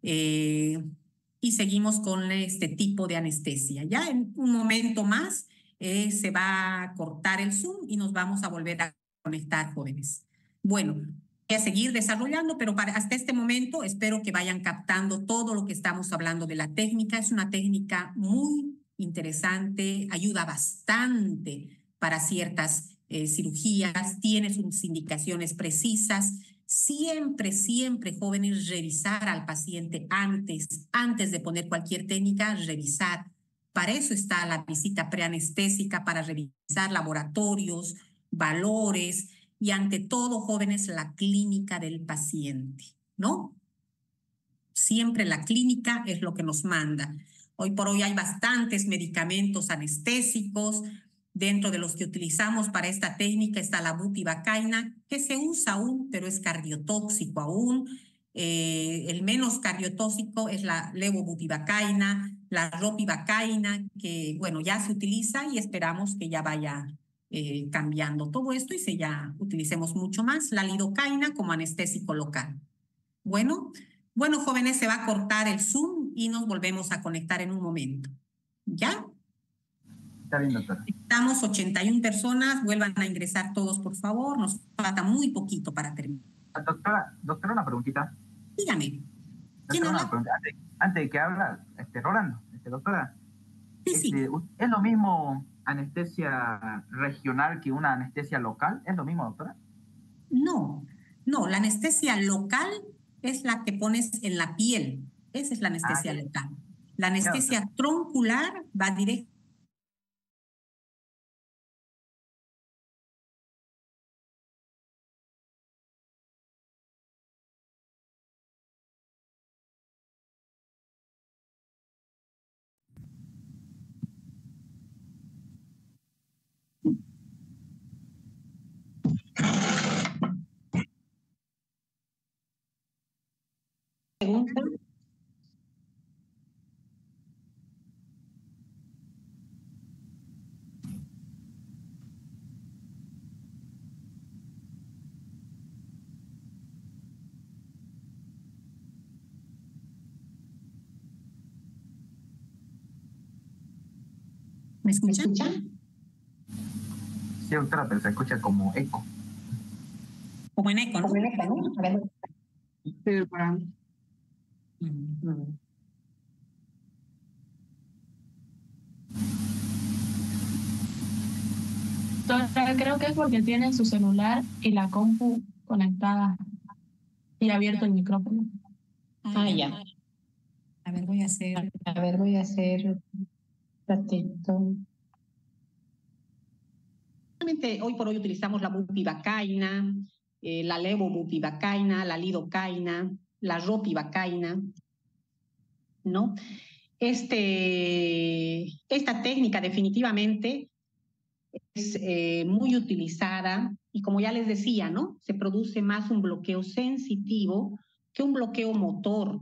y seguimos con este tipo de anestesia. Ya en un momento más se va a cortar el Zoom y nos vamos a volver a conectar, jóvenes. Bueno, voy a seguir desarrollando, pero hasta este momento espero que vayan captando todo lo que estamos hablando de la técnica. Es una técnica muy interesante, ayuda bastante para ciertas cirugías, tiene sus indicaciones precisas. Siempre, siempre, jóvenes, revisar al paciente antes de poner cualquier técnica, revisar. Para eso está la visita preanestésica, para revisar laboratorios, valores y ante todo, jóvenes, la clínica del paciente, ¿no? Siempre la clínica es lo que nos manda. Hoy por hoy hay bastantes medicamentos anestésicos. Dentro de los que utilizamos para esta técnica está la butivacaína, que se usa aún, pero es cardiotóxico aún. El menos cardiotóxico es la levobutivacaína, la ropivacaína, que bueno, ya se utiliza y esperamos que ya vaya cambiando todo esto y ya utilicemos mucho más la lidocaína como anestésico local. Bueno, jóvenes, se va a cortar el Zoom y nos volvemos a conectar en un momento. ¿Ya? Está bien, doctora. Estamos 81 personas, vuelvan a ingresar todos, por favor. Nos falta muy poquito para terminar. Doctora, una preguntita. Dígame. ¿Quién Doctora, habla? una pregunta. Antes de que habla, Rolando, doctora, Sí, sí. ¿es lo mismo anestesia regional que una anestesia local? ¿Es lo mismo, doctora? No, la anestesia local es la que pones en la piel. Esa es la anestesia local. La anestesia troncular va directo. Pregunta. ¿Me escuchan? Sí, doctora, pero se escucha como eco. Como en eco, ¿no? Como en eco, ¿no? A ver. Sí, para... Entonces, creo que es porque tiene su celular y la compu conectada y abierto el micrófono. Ya. A ver, voy a hacer un ratito. Hoy por hoy utilizamos la bupivacaína, la levobupivacaína, la lidocaína, la ropivacaína, ¿no? Esta técnica definitivamente es muy utilizada y como ya les decía, ¿no? Se produce más un bloqueo sensitivo que un bloqueo motor.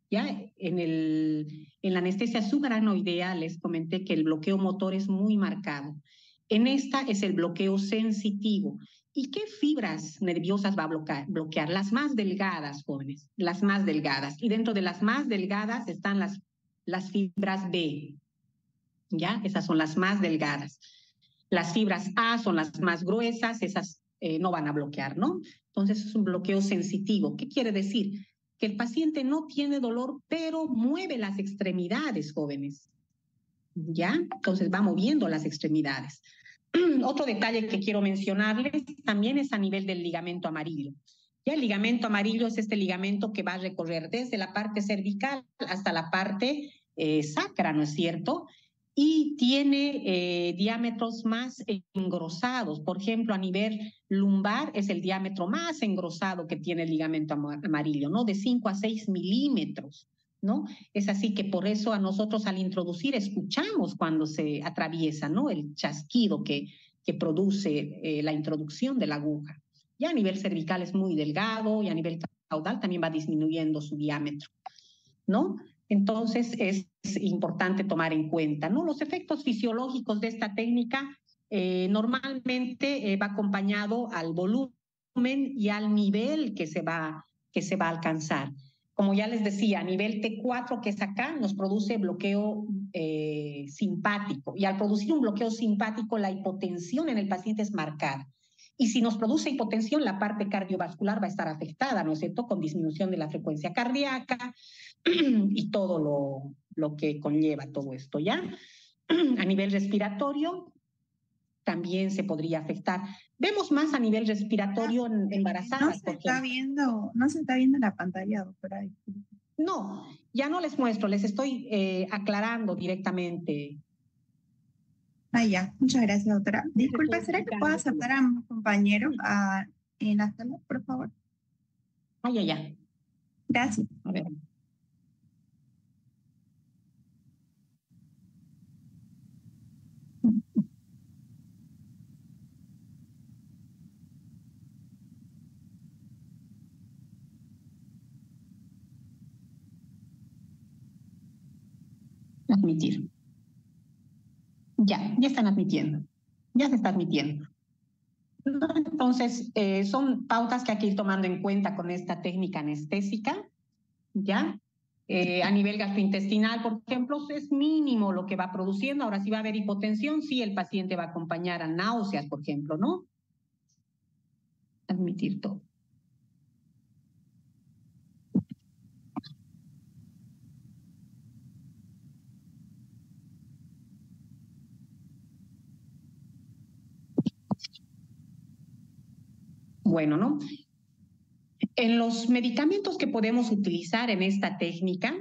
Ya en la anestesia subaracnoidea les comenté que el bloqueo motor es muy marcado. En esta es el bloqueo sensitivo. ¿Y qué fibras nerviosas va a bloquear? Las más delgadas, jóvenes, las más delgadas. Y dentro de las más delgadas están las fibras B, ¿ya? Esas son las más delgadas. Las fibras A son las más gruesas, esas no van a bloquear, ¿no? Entonces es un bloqueo sensitivo. ¿Qué quiere decir? Que el paciente no tiene dolor, pero mueve las extremidades, jóvenes. ¿Ya? Entonces va moviendo las extremidades. Otro detalle que quiero mencionarles también es a nivel del ligamento amarillo. Ya el ligamento amarillo es este ligamento que va a recorrer desde la parte cervical hasta la parte sacra, ¿no es cierto? Y tiene diámetros más engrosados. Por ejemplo, a nivel lumbar es el diámetro más engrosado que tiene el ligamento amarillo, ¿no? De 5 a 6 milímetros, ¿no? Es así que por eso a nosotros al introducir escuchamos cuando se atraviesa, ¿no? El chasquido que produce la introducción de la aguja. Ya a nivel cervical es muy delgado y a nivel caudal también va disminuyendo su diámetro, ¿no? Entonces es importante tomar en cuenta, ¿no? Los efectos fisiológicos de esta técnica normalmente va acompañado al volumen y al nivel que se va a alcanzar. Como ya les decía, a nivel T4, que es acá, nos produce bloqueo simpático. Y al producir un bloqueo simpático, la hipotensión en el paciente es marcada. Y si nos produce hipotensión, la parte cardiovascular va a estar afectada, ¿no es cierto? Con disminución de la frecuencia cardíaca y todo lo que conlleva todo esto, ¿ya? A nivel respiratorio, también se podría afectar. Vemos más a nivel respiratorio en embarazadas. No se está viendo la pantalla, doctora. No, ya no les muestro, les estoy aclarando directamente. Ya. Muchas gracias, doctora. Disculpe, ¿será que puedo aceptar a mis compañeros en la sala, por favor? Ya. Gracias. A ver. Admitir. Ya están admitiendo. Ya se está admitiendo. Entonces, son pautas que hay que ir tomando en cuenta con esta técnica anestésica, ¿ya? A nivel gastrointestinal, por ejemplo, es mínimo lo que va produciendo. Ahora, si va a haber hipotensión, sí, el paciente va a acompañar a náuseas, por ejemplo, ¿no? Admitir todo. Bueno, ¿no? En los medicamentos que podemos utilizar en esta técnica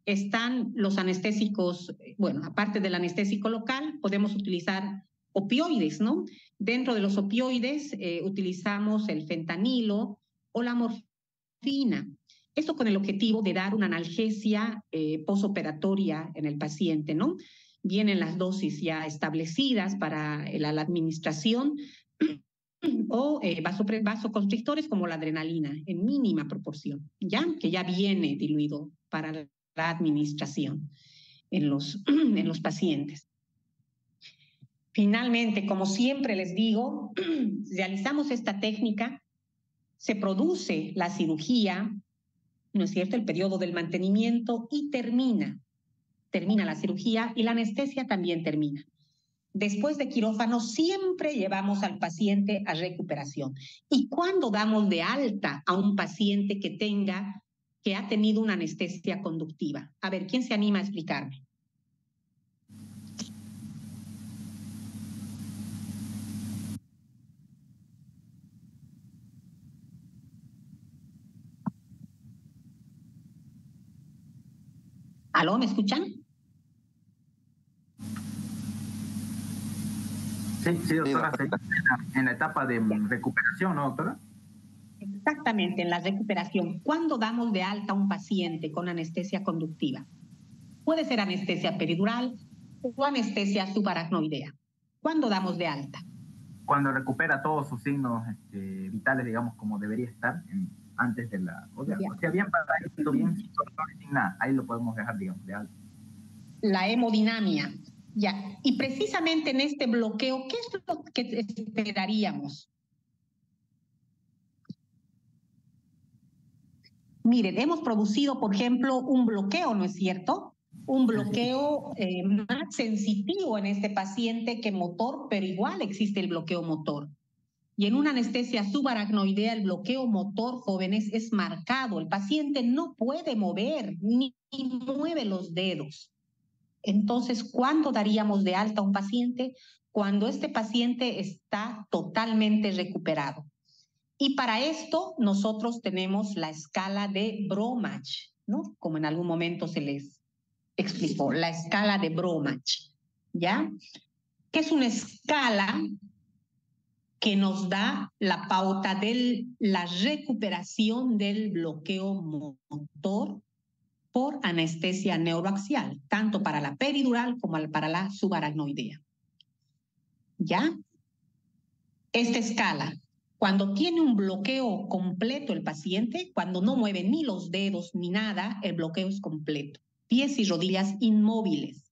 están los anestésicos, bueno, aparte del anestésico local, podemos utilizar opioides, ¿no? Dentro de los opioides utilizamos el fentanilo o la morfina. Esto con el objetivo de dar una analgesia posoperatoria en el paciente, ¿no? Vienen las dosis ya establecidas para la administración o vasoconstrictores como la adrenalina en mínima proporción, ¿ya? Que ya viene diluido para la administración en los pacientes. Finalmente, como siempre les digo, realizamos esta técnica, se produce la cirugía, ¿no es cierto?, el periodo del mantenimiento y termina la cirugía y la anestesia también termina. Después de quirófano siempre llevamos al paciente a recuperación. ¿Y cuándo damos de alta a un paciente que ha tenido una anestesia conductiva? A ver, ¿quién se anima a explicarme? ¿Aló, me escuchan? Sí, doctora, en la etapa de recuperación, ¿no, doctora? Exactamente, en la recuperación. ¿Cuándo damos de alta a un paciente con anestesia conductiva? Puede ser anestesia peridural o anestesia subaracnoidea. ¿Cuándo damos de alta? Cuando recupera todos sus signos vitales, digamos, como debería estar antes de la... O sea, bien paradito, bien sin dolor, sin nada. Ahí lo podemos dejar, digamos, de alta. La hemodinamia. Ya. Y precisamente en este bloqueo, ¿qué es lo que esperaríamos? Miren, hemos producido, por ejemplo, un bloqueo, ¿no es cierto? Un bloqueo más sensitivo en este paciente que motor, pero igual existe el bloqueo motor. Y en una anestesia subaracnoidea, el bloqueo motor, jóvenes, es marcado. El paciente no puede mover ni mueve los dedos. Entonces, ¿cuándo daríamos de alta a un paciente? Cuando este paciente está totalmente recuperado. Y para esto nosotros tenemos la escala de Bromach, ¿no? Como en algún momento se les explicó, la escala de Bromach, ¿ya? Que es una escala que nos da la pauta de la recuperación del bloqueo motor por anestesia neuroaxial, tanto para la peridural como para la subaracnoidea. ¿Ya? Esta escala, cuando tiene un bloqueo completo el paciente, cuando no mueve ni los dedos ni nada, el bloqueo es completo. Pies y rodillas inmóviles.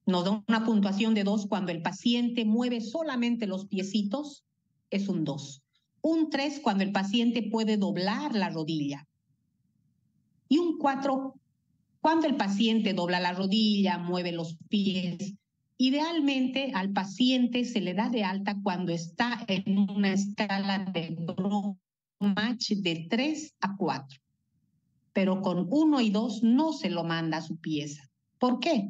Nos da una puntuación de 2 cuando el paciente mueve solamente los piecitos, es un 2. Un 3 cuando el paciente puede doblar la rodilla. Y un 4 cuando el paciente dobla la rodilla, mueve los pies. Idealmente al paciente se le da de alta cuando está en una escala de Bromach de 3 a 4. Pero con 1 y 2 no se lo manda a su pieza. ¿Por qué?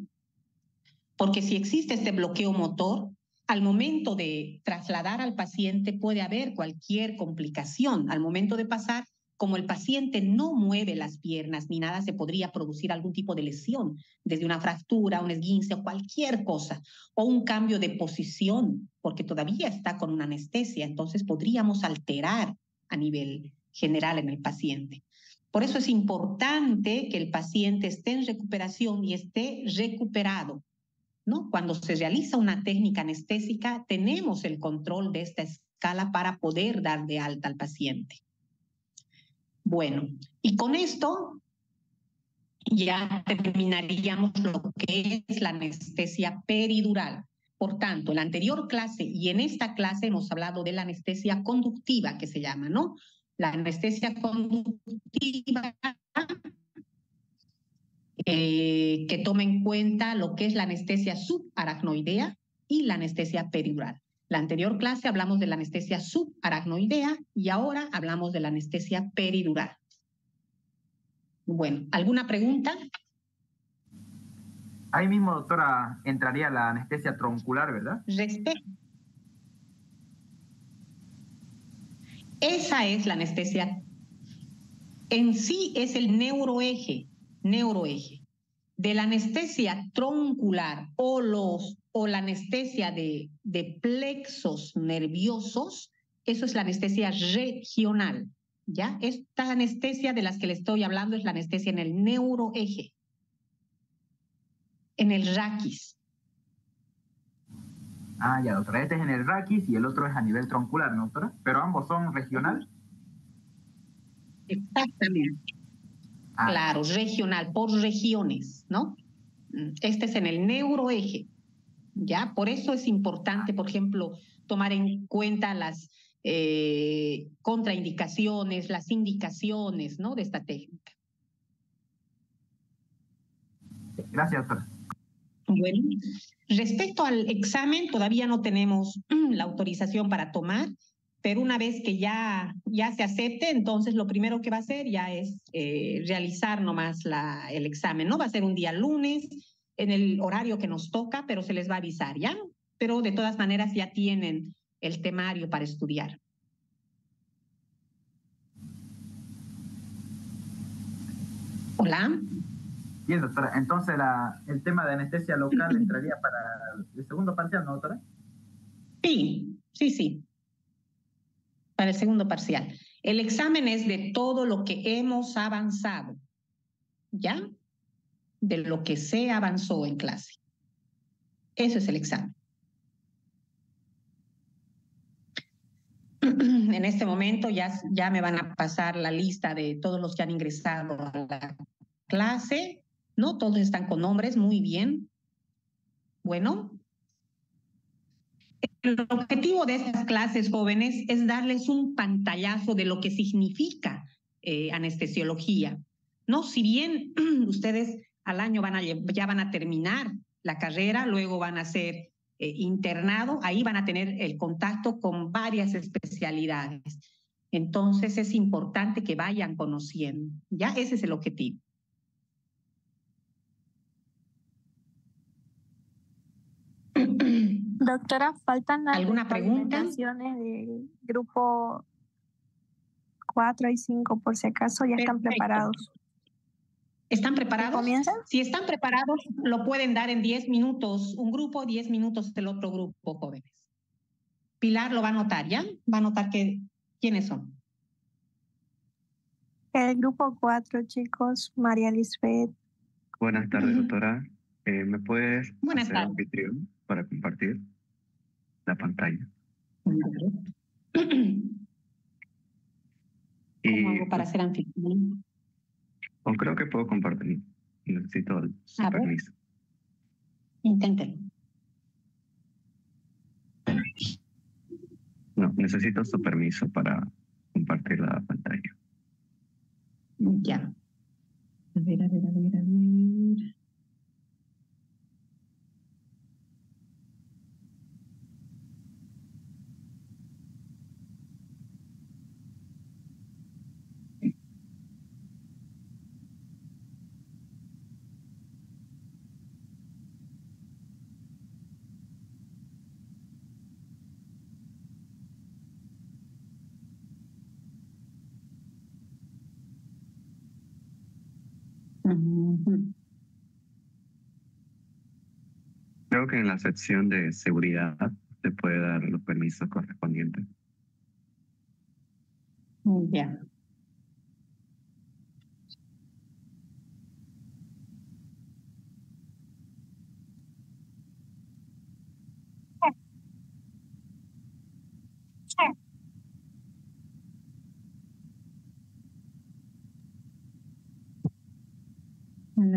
Porque si existe este bloqueo motor, al momento de trasladar al paciente puede haber cualquier complicación. Al momento de pasar, como el paciente no mueve las piernas ni nada, se podría producir algún tipo de lesión, desde una fractura, un esguince o cualquier cosa, o un cambio de posición, porque todavía está con una anestesia, entonces podríamos alterar a nivel general en el paciente. Por eso es importante que el paciente esté en recuperación y esté recuperado, ¿no? Cuando se realiza una técnica anestésica, tenemos el control de esta escala para poder dar de alta al paciente. Bueno, y con esto ya terminaríamos lo que es la anestesia peridural. Por tanto, en la anterior clase y en esta clase hemos hablado de la anestesia conductiva, que se llama, ¿no? La anestesia conductiva que toma en cuenta lo que es la anestesia subaracnoidea y la anestesia peridural. La anterior clase hablamos de la anestesia subaracnoidea y ahora hablamos de la anestesia peridural. Bueno, ¿alguna pregunta? Ahí mismo, doctora, entraría la anestesia troncular, ¿verdad? Esa es la anestesia. En sí es el neuroeje. De la anestesia troncular o la anestesia de plexos nerviosos, eso es la anestesia regional, ¿ya? Esta anestesia de las que le estoy hablando es la anestesia en el neuroeje, en el raquis. Ah, ya, doctora. Este es en el raquis y el otro es a nivel troncular, ¿no, doctora? Pero ambos son regional. Exactamente. Ah. Claro, regional, por regiones, ¿no? Este es en el neuroeje, ¿ya? Por eso es importante, por ejemplo, tomar en cuenta las contraindicaciones, las indicaciones, ¿no? De esta técnica. Gracias, doctora. Bueno, respecto al examen, todavía no tenemos la autorización para tomar, pero una vez que ya se acepte, entonces lo primero que va a hacer ya es realizar nomás el examen, ¿no? Va a ser un día lunes, en el horario que nos toca, pero se les va a avisar, ¿ya? Pero de todas maneras ya tienen el temario para estudiar. Hola. Bien, doctora. Entonces el tema de anestesia local entraría para el segundo parcial, ¿no, doctora? Sí. Para el segundo parcial. El examen es de todo lo que hemos avanzado, ¿ya? De lo que se avanzó en clase. Eso es el examen. En este momento ya me van a pasar la lista de todos los que han ingresado a la clase, ¿no? Todos están con nombres, muy bien. Bueno. El objetivo de estas clases, jóvenes, es darles un pantallazo de lo que significa anestesiología, ¿no? Si bien ustedes al año ya van a terminar la carrera, luego van a ser internado, ahí van a tener el contacto con varias especialidades. Entonces es importante que vayan conociendo, ¿ya? Ese es el objetivo. Doctora, faltan las ¿Alguna pregunta? retroalimentaciones del grupo 4 y 5, por si acaso ya están preparados. ¿Están preparados? ¿Comienzan? Si están preparados, lo pueden dar en 10 minutos. Un grupo, 10 minutos el otro grupo, jóvenes. Pilar lo va a anotar, ¿ya? Va a anotar quiénes son. El grupo 4, chicos, María Lisbeth. Buenas tardes, doctora. ¿Me puedes Buenas hacer tardes. anfitrión para compartir la pantalla? ¿Cómo hago para hacer anfitrión? O creo que puedo compartir. Necesito su permiso. Inténtelo. No, necesito su permiso para compartir la pantalla. Ya. A ver. Creo que en la sección de seguridad se puede dar los permisos correspondientes. Ya.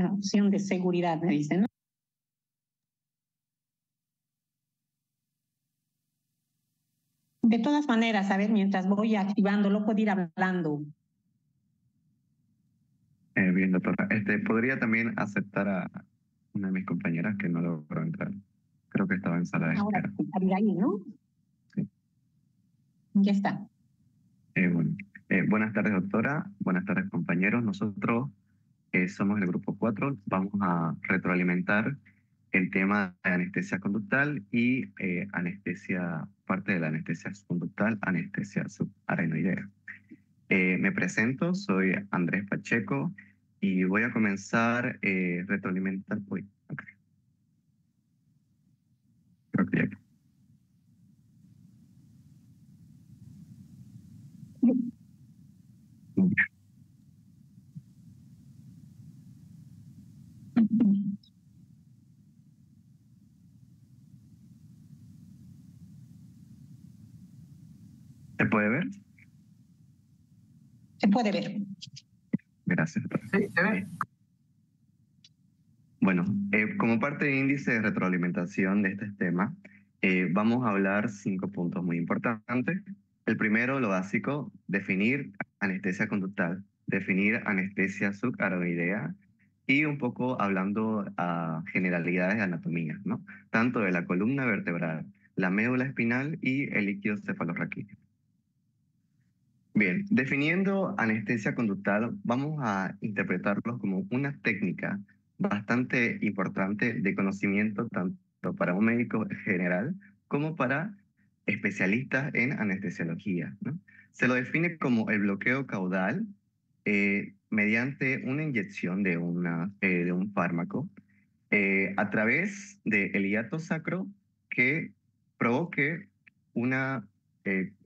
una opción de seguridad, me dicen, ¿no? De todas maneras, a ver, mientras voy activándolo, puedo ir hablando. Bien, doctora. ¿Podría también aceptar a una de mis compañeras que no logró entrar? Creo que estaba en sala de Ahora, espera. Abigail, ¿no? Sí. Ya está. Bueno. Buenas tardes, doctora. Buenas tardes, compañeros. Nosotros somos el grupo 4. Vamos a retroalimentar el tema de anestesia conductal y parte de la anestesia conductal, anestesia subaracnoidea. Me presento, soy Andrés Pacheco y voy a comenzar retroalimentar. Uy, okay. Creo que ya. ¿Se puede ver? Se puede ver. Gracias. Sí, se ve. Bueno, como parte del índice de retroalimentación de este tema, vamos a hablar 5 puntos muy importantes. El primero, lo básico, definir anestesia conductal, definir anestesia subaracnoidea y un poco hablando a generalidades de anatomía, ¿no? Tanto de la columna vertebral, la médula espinal y el líquido cefalorraquídeo. Bien, definiendo anestesia conductal, vamos a interpretarlo como una técnica bastante importante de conocimiento tanto para un médico general como para especialistas en anestesiología, ¿no? Se lo define como el bloqueo caudal mediante una inyección de un fármaco a través del hiato sacro que provoque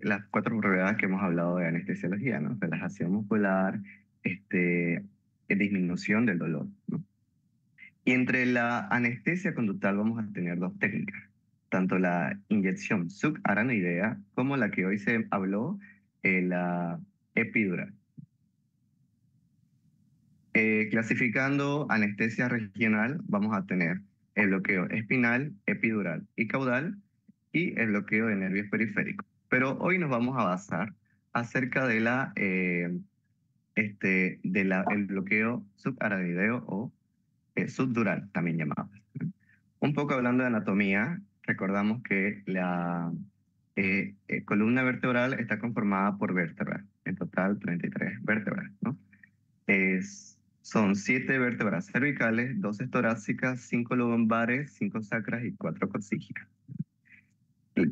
las 4 propiedades que hemos hablado de anestesiología, ¿no? Relajación muscular, disminución del dolor, ¿no? Y entre la anestesia conductal vamos a tener 2 técnicas, tanto la inyección subaracnoidea como la que hoy se habló, la epidural. Clasificando anestesia regional, vamos a tener el bloqueo espinal, epidural y caudal y el bloqueo de nervios periféricos. Pero hoy nos vamos a basar acerca de el bloqueo subaracnoideo o subdural, también llamado. Un poco hablando de anatomía, recordamos que la columna vertebral está conformada por vértebras, en total 33 vértebras, ¿no? Son 7 vértebras cervicales, 12 torácicas, 5 lumbares, 5 sacras y 4 coxígeas.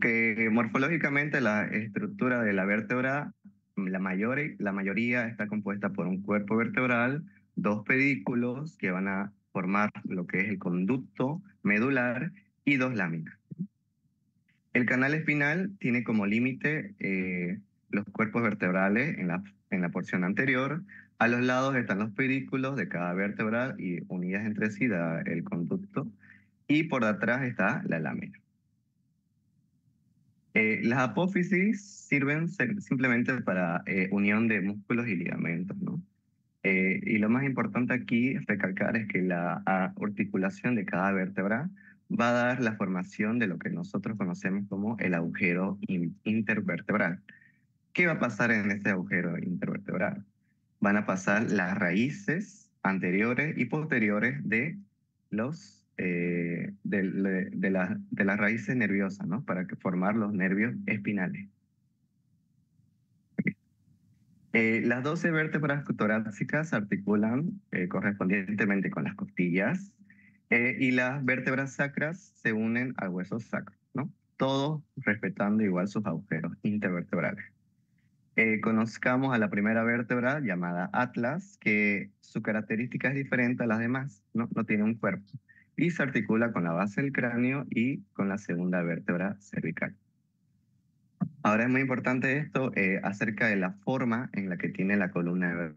Que morfológicamente la estructura de la vértebra, la mayoría está compuesta por un cuerpo vertebral, 2 pedículos que van a formar lo que es el conducto medular y 2 láminas. El canal espinal tiene como límite los cuerpos vertebrales en la porción anterior. A los lados están los pedículos de cada vértebra y unidas entre sí da el conducto. Y por detrás está la lámina. Las apófisis sirven simplemente para unión de músculos y ligamentos, ¿no? Y lo más importante aquí recalcar es que la articulación de cada vértebra va a dar la formación de lo que nosotros conocemos como el agujero intervertebral. ¿Qué va a pasar en este agujero intervertebral? Van a pasar las raíces anteriores y posteriores de las raíces nerviosas, ¿no? Para formar los nervios espinales. Las 12 vértebras torácicas se articulan correspondientemente con las costillas y las vértebras sacras se unen al hueso sacro, ¿no? Todos respetando igual sus agujeros intervertebrales. Conozcamos a la primera vértebra llamada atlas, que su característica es diferente a las demás, ¿no? No tiene un cuerpo y se articula con la base del cráneo y con la segunda vértebra cervical. Ahora es muy importante esto acerca de la forma en la que tiene la columna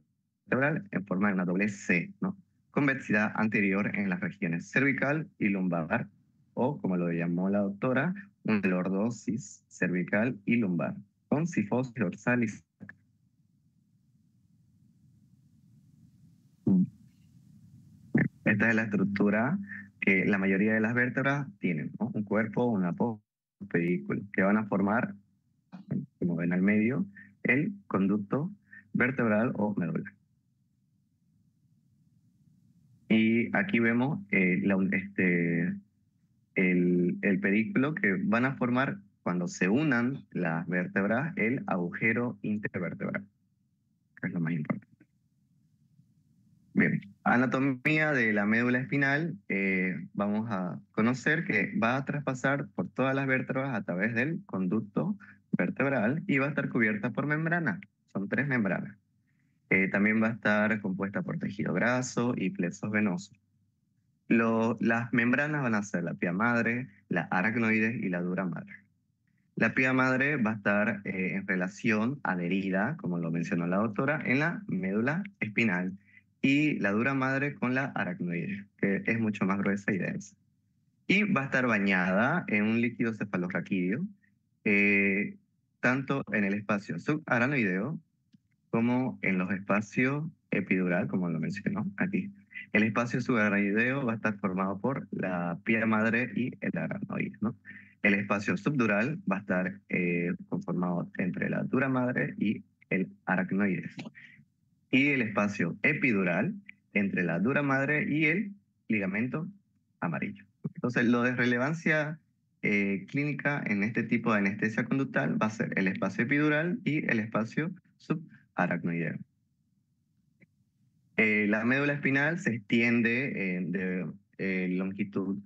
vertebral, en forma de una doble C, ¿no? Convexidad anterior en las regiones cervical y lumbar, o como lo llamó la doctora, una lordosis cervical y lumbar, con cifosis dorsal y sacra. Esta es la estructura que la mayoría de las vértebras tienen, ¿no? Un cuerpo, una pedículo, que van a formar, como ven al medio, el conducto vertebral o medular. Y aquí vemos el pedículo que van a formar cuando se unan las vértebras el agujero intervertebral, que es lo más importante. Bien, anatomía de la médula espinal, vamos a conocer que va a traspasar por todas las vértebras a través del conducto vertebral y va a estar cubierta por membranas, son 3 membranas. También va a estar compuesta por tejido graso y plexos venosos. Las membranas van a ser la pía madre, la aracnoides y la dura madre. La pía madre va a estar en relación adherida, como lo mencionó la doctora, en la médula espinal, y la dura madre con la aracnoides, que es mucho más gruesa y densa. Y va a estar bañada en un líquido cefalorraquídeo, tanto en el espacio subaranoideo como en los espacios epidural, como lo mencionó aquí. El espacio subaranoideo va a estar formado por la pía madre y el aracnoides, ¿no? El espacio subdural va a estar conformado entre la dura madre y el aracnoides. Y el espacio epidural entre la dura madre y el ligamento amarillo. Entonces, lo de relevancia clínica en este tipo de anestesia conductal va a ser el espacio epidural y el espacio subaracnoideo. La médula espinal se extiende de longitud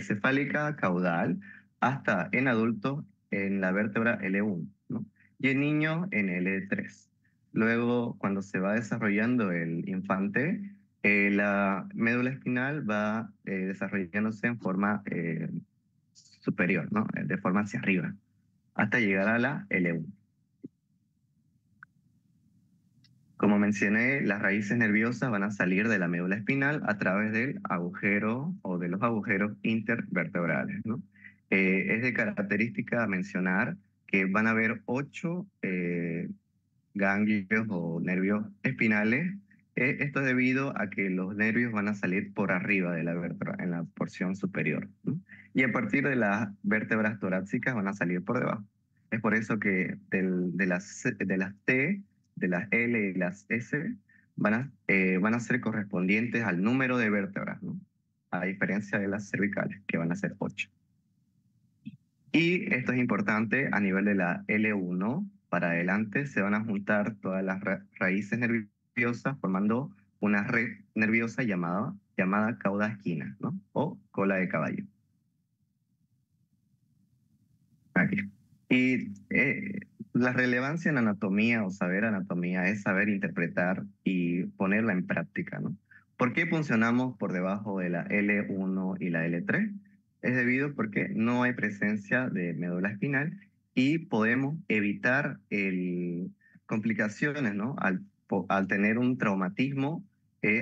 cefálica caudal hasta en adultos en la vértebra L1, ¿no? Y en niños en L3. Luego, cuando se va desarrollando el infante, la médula espinal va desarrollándose en forma superior, ¿no? De forma hacia arriba, hasta llegar a la L1. Como mencioné, las raíces nerviosas van a salir de la médula espinal a través del agujero o de los agujeros intervertebrales, ¿no? Es de característica mencionar que van a haber 8 ganglios o nervios espinales. Esto es debido a que los nervios van a salir por arriba de la vértebra, en la porción superior, ¿no? Y a partir de las vértebras torácicas van a salir por debajo. Es por eso que de las T, de las L y las S van a ser correspondientes al número de vértebras, ¿no? A diferencia de las cervicales, que van a ser 8. Y esto es importante a nivel de la L1, para adelante se van a juntar todas las raíces nerviosas formando una red nerviosa llamada cauda esquina, ¿no? O cola de caballo. Aquí. Y la relevancia en anatomía o saber anatomía es saber interpretar y ponerla en práctica, ¿no? ¿Por qué funcionamos por debajo de la L1 y la L3? Es debido porque no hay presencia de médula espinal y podemos evitar complicaciones, ¿no? Al tener un traumatismo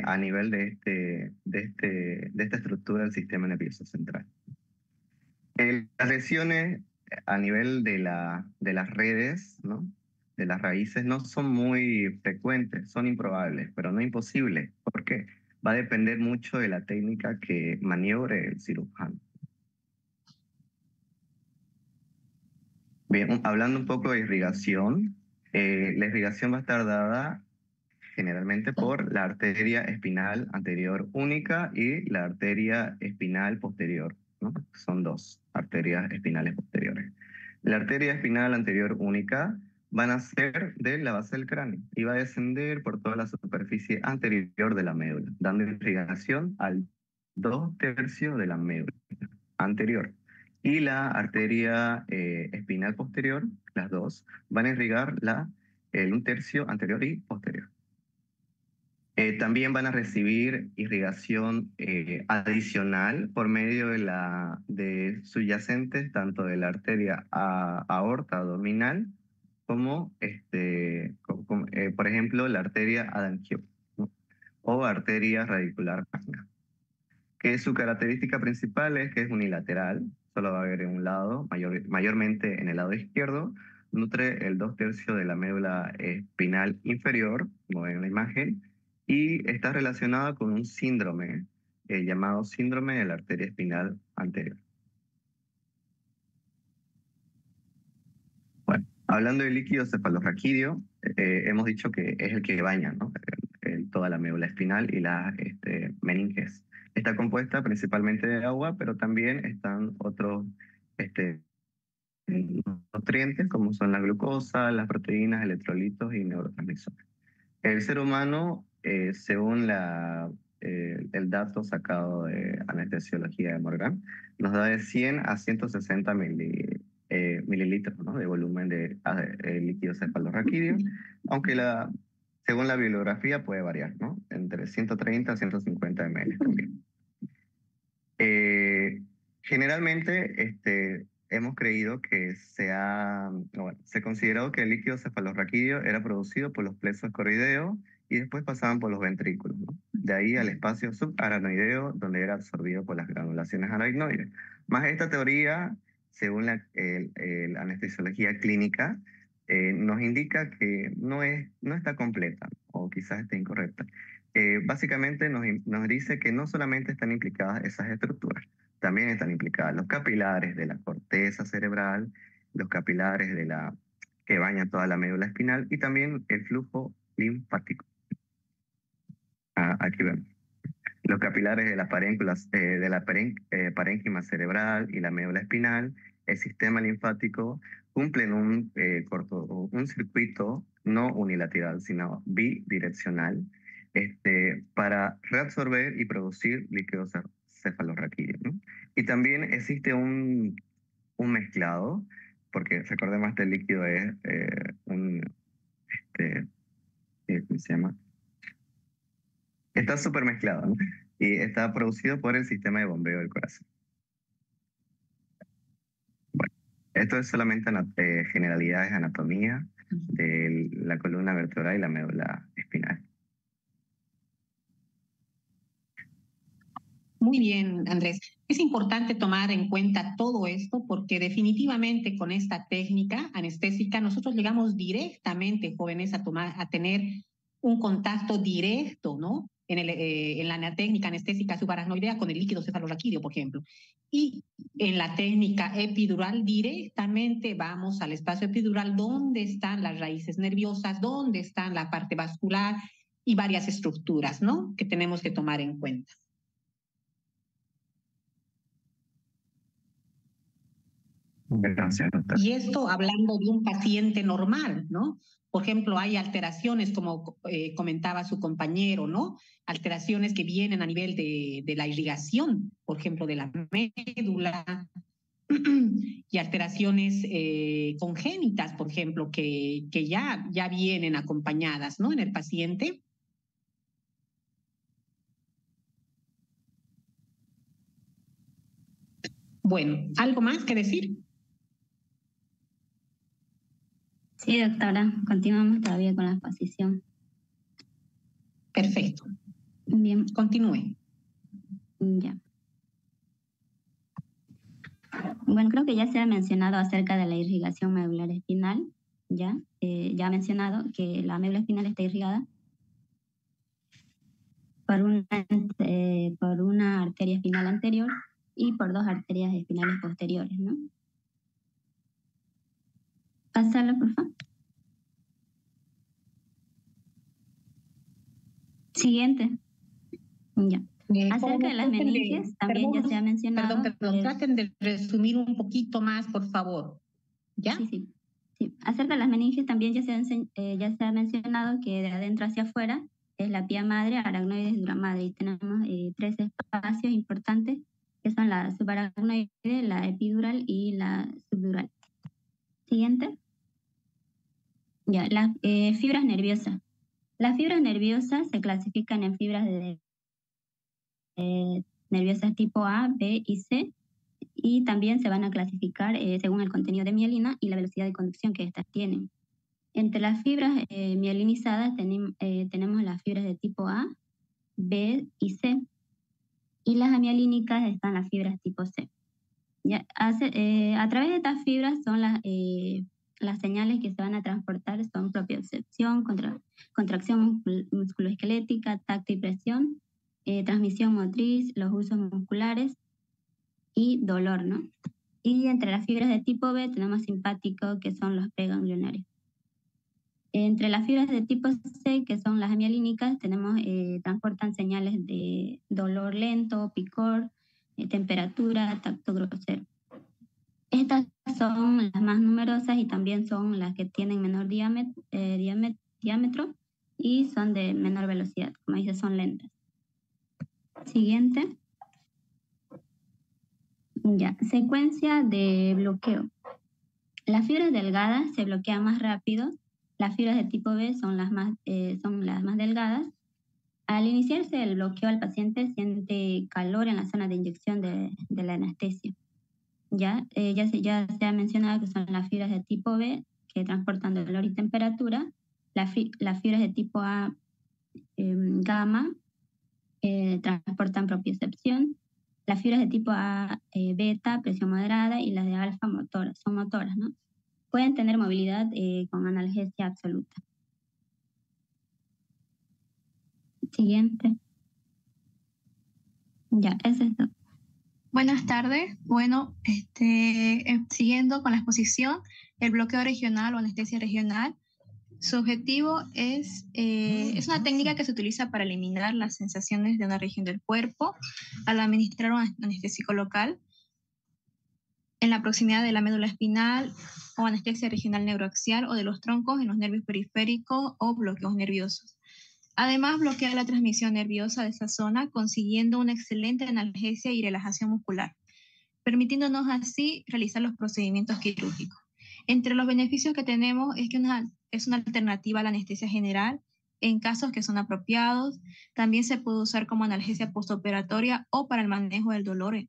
a nivel de esta estructura del sistema nervioso central. Las lesiones a nivel de las redes, ¿no? De las raíces, no son muy frecuentes, son improbables, pero no imposibles. ¿Por qué? Va a depender mucho de la técnica que maniobre el cirujano. Bien, hablando un poco de irrigación, la irrigación va a estar dada generalmente por la arteria espinal anterior única y la arteria espinal posterior, ¿no? Son 2 arterias espinales posteriores. La arteria espinal anterior única van a ser de la base del cráneo y va a descender por toda la superficie anterior de la médula, dando irrigación al 2/3 de la médula anterior. Y la arteria espinal posterior, las 2, van a irrigar el 1/3 anterior y posterior. También van a recibir irrigación adicional por medio de subyacentes, tanto de la arteria aorta abdominal como, por ejemplo, la arteria adangio, ¿no? O arteria radicular magna, que su característica principal es que es unilateral, solo va a haber en un lado, mayormente en el lado izquierdo, nutre el 2/3 de la médula espinal inferior, como ven en la imagen, y está relacionada con un síndrome llamado síndrome de la arteria espinal anterior. Bueno, hablando del líquido cefalorraquídeo, hemos dicho que es el que baña, ¿no? Toda la médula espinal y las meninges. Está compuesta principalmente de agua, pero también están otros nutrientes como son la glucosa, las proteínas, electrolitos y neurotransmisores. El ser humano, según el dato sacado de anestesiología de Morgan, nos da de 100 a 160 mililitros, ¿no?, de volumen de líquido cefalorraquídeo, aunque según la bibliografía puede variar, ¿no?, entre 130 a 150 ml también. Generalmente hemos creído que se ha considerado que el líquido cefalorraquídeo era producido por los plexos escorrideos y después pasaban por los ventrículos, ¿no? De ahí al espacio subaracnoideo, donde era absorbido por las granulaciones aracnoides. Más esta teoría, según la anestesiología clínica, nos indica que no está completa, o quizás esté incorrecta. Básicamente nos dice que no solamente están implicadas esas estructuras, también están implicadas los capilares de la corteza cerebral, los capilares que bañan toda la médula espinal y también el flujo linfático. Aquí vemos. Los capilares de parénquima cerebral y la médula espinal, el sistema linfático, cumplen un circuito no unilateral, sino bidireccional, para reabsorber y producir líquido cefalorraquídeo, ¿no? Y también existe un mezclado, porque recordemos este líquido es ¿cómo se llama? Está súper mezclado, ¿no? Y está producido por el sistema de bombeo del corazón. Bueno, esto es solamente generalidades de anatomía de la columna vertebral y la médula espinal. Muy bien, Andrés. Es importante tomar en cuenta todo esto porque definitivamente con esta técnica anestésica nosotros llegamos directamente, jóvenes, a tener un contacto directo, ¿no?, en la técnica anestésica subaracnoidea con el líquido cefalorraquídeo, por ejemplo. Y en la técnica epidural directamente vamos al espacio epidural donde están las raíces nerviosas, donde está la parte vascular y varias estructuras, ¿no?, que tenemos que tomar en cuenta. Gracias, doctor. Y esto hablando de un paciente normal, ¿no? Por ejemplo, hay alteraciones, como comentaba su compañero, ¿no? Alteraciones que vienen a nivel de la irrigación, por ejemplo, de la médula, y alteraciones congénitas, por ejemplo, que ya vienen acompañadas, ¿no?, en el paciente. Bueno, ¿algo más que decir? Sí, doctora, continuamos todavía con la exposición. Perfecto. Bien. Continúe. Ya. Bueno, creo que ya se ha mencionado acerca de la irrigación medular espinal, ya ha mencionado que la médula espinal está irrigada por una arteria espinal anterior y por dos arterias espinales posteriores, ¿no? Pásalo, por favor. Siguiente. Ya. Acerca de las meninges, también ya se ha mencionado. Perdón, traten de resumir un poquito más, por favor. ¿Ya? Sí. Acerca de las meninges, también ya se ha mencionado que de adentro hacia afuera es la pía madre, aracnoides y duramadre. Y tenemos tres espacios importantes, que son la subaracnoide, la epidural y la subdural. Siguiente. Ya, las fibras nerviosas. Las fibras nerviosas se clasifican en fibras nerviosas tipo A, B y C, y también se van a clasificar según el contenido de mielina y la velocidad de conducción que éstas tienen. Entre las fibras mielinizadas tenemos las fibras de tipo A, B y C, y las amialínicas están las fibras tipo C. Ya, a través de estas fibras son las las señales que se van a transportar son propiocepción, contracción musculoesquelética, tacto y presión, transmisión motriz, los usos musculares y dolor, ¿no? Y entre las fibras de tipo B tenemos simpático, que son los preganglionarios. Entre las fibras de tipo C, que son las mielínicas, transportan señales de dolor lento, picor, temperatura, tacto grosero. Estas son las más numerosas y también son las que tienen menor diámetro y son de menor velocidad, como dice, son lentas. Siguiente. Ya, secuencia de bloqueo. Las fibras delgadas se bloquean más rápido. Las fibras de tipo B son las más delgadas. Al iniciarse el bloqueo, el paciente siente calor en la zona de inyección de la anestesia. Ya se ha mencionado que son las fibras de tipo B que transportan dolor y temperatura. Las fibras de tipo A, gamma, transportan propiocepción. Las fibras de tipo A, beta, presión moderada, y las de alfa, son motoras, ¿no? Pueden tener movilidad con analgesia absoluta. Siguiente. Ya, eso es todo. Buenas tardes. Bueno, siguiendo con la exposición, el bloqueo regional o anestesia regional, su objetivo es una técnica que se utiliza para eliminar las sensaciones de una región del cuerpo al administrar un anestésico local en la proximidad de la médula espinal, o anestesia regional neuroaxial, o de los troncos en los nervios periféricos o bloqueos nerviosos. Además, bloquea la transmisión nerviosa de esa zona, consiguiendo una excelente analgesia y relajación muscular, permitiéndonos así realizar los procedimientos quirúrgicos. Entre los beneficios que tenemos es que es una alternativa a la anestesia general en casos que son apropiados. También se puede usar como analgesia postoperatoria o para el manejo del dolor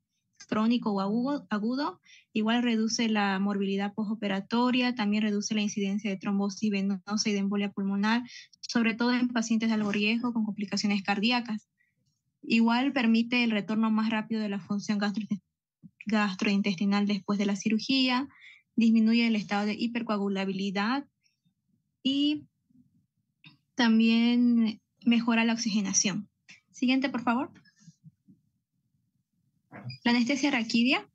crónico o agudo. Igual reduce la morbilidad postoperatoria, también reduce la incidencia de trombosis venosa y de embolia pulmonar, sobre todo en pacientes de alto riesgo con complicaciones cardíacas. Igual permite el retorno más rápido de la función gastrointestinal después de la cirugía, disminuye el estado de hipercoagulabilidad y también mejora la oxigenación. Siguiente, por favor. La anestesia raquídea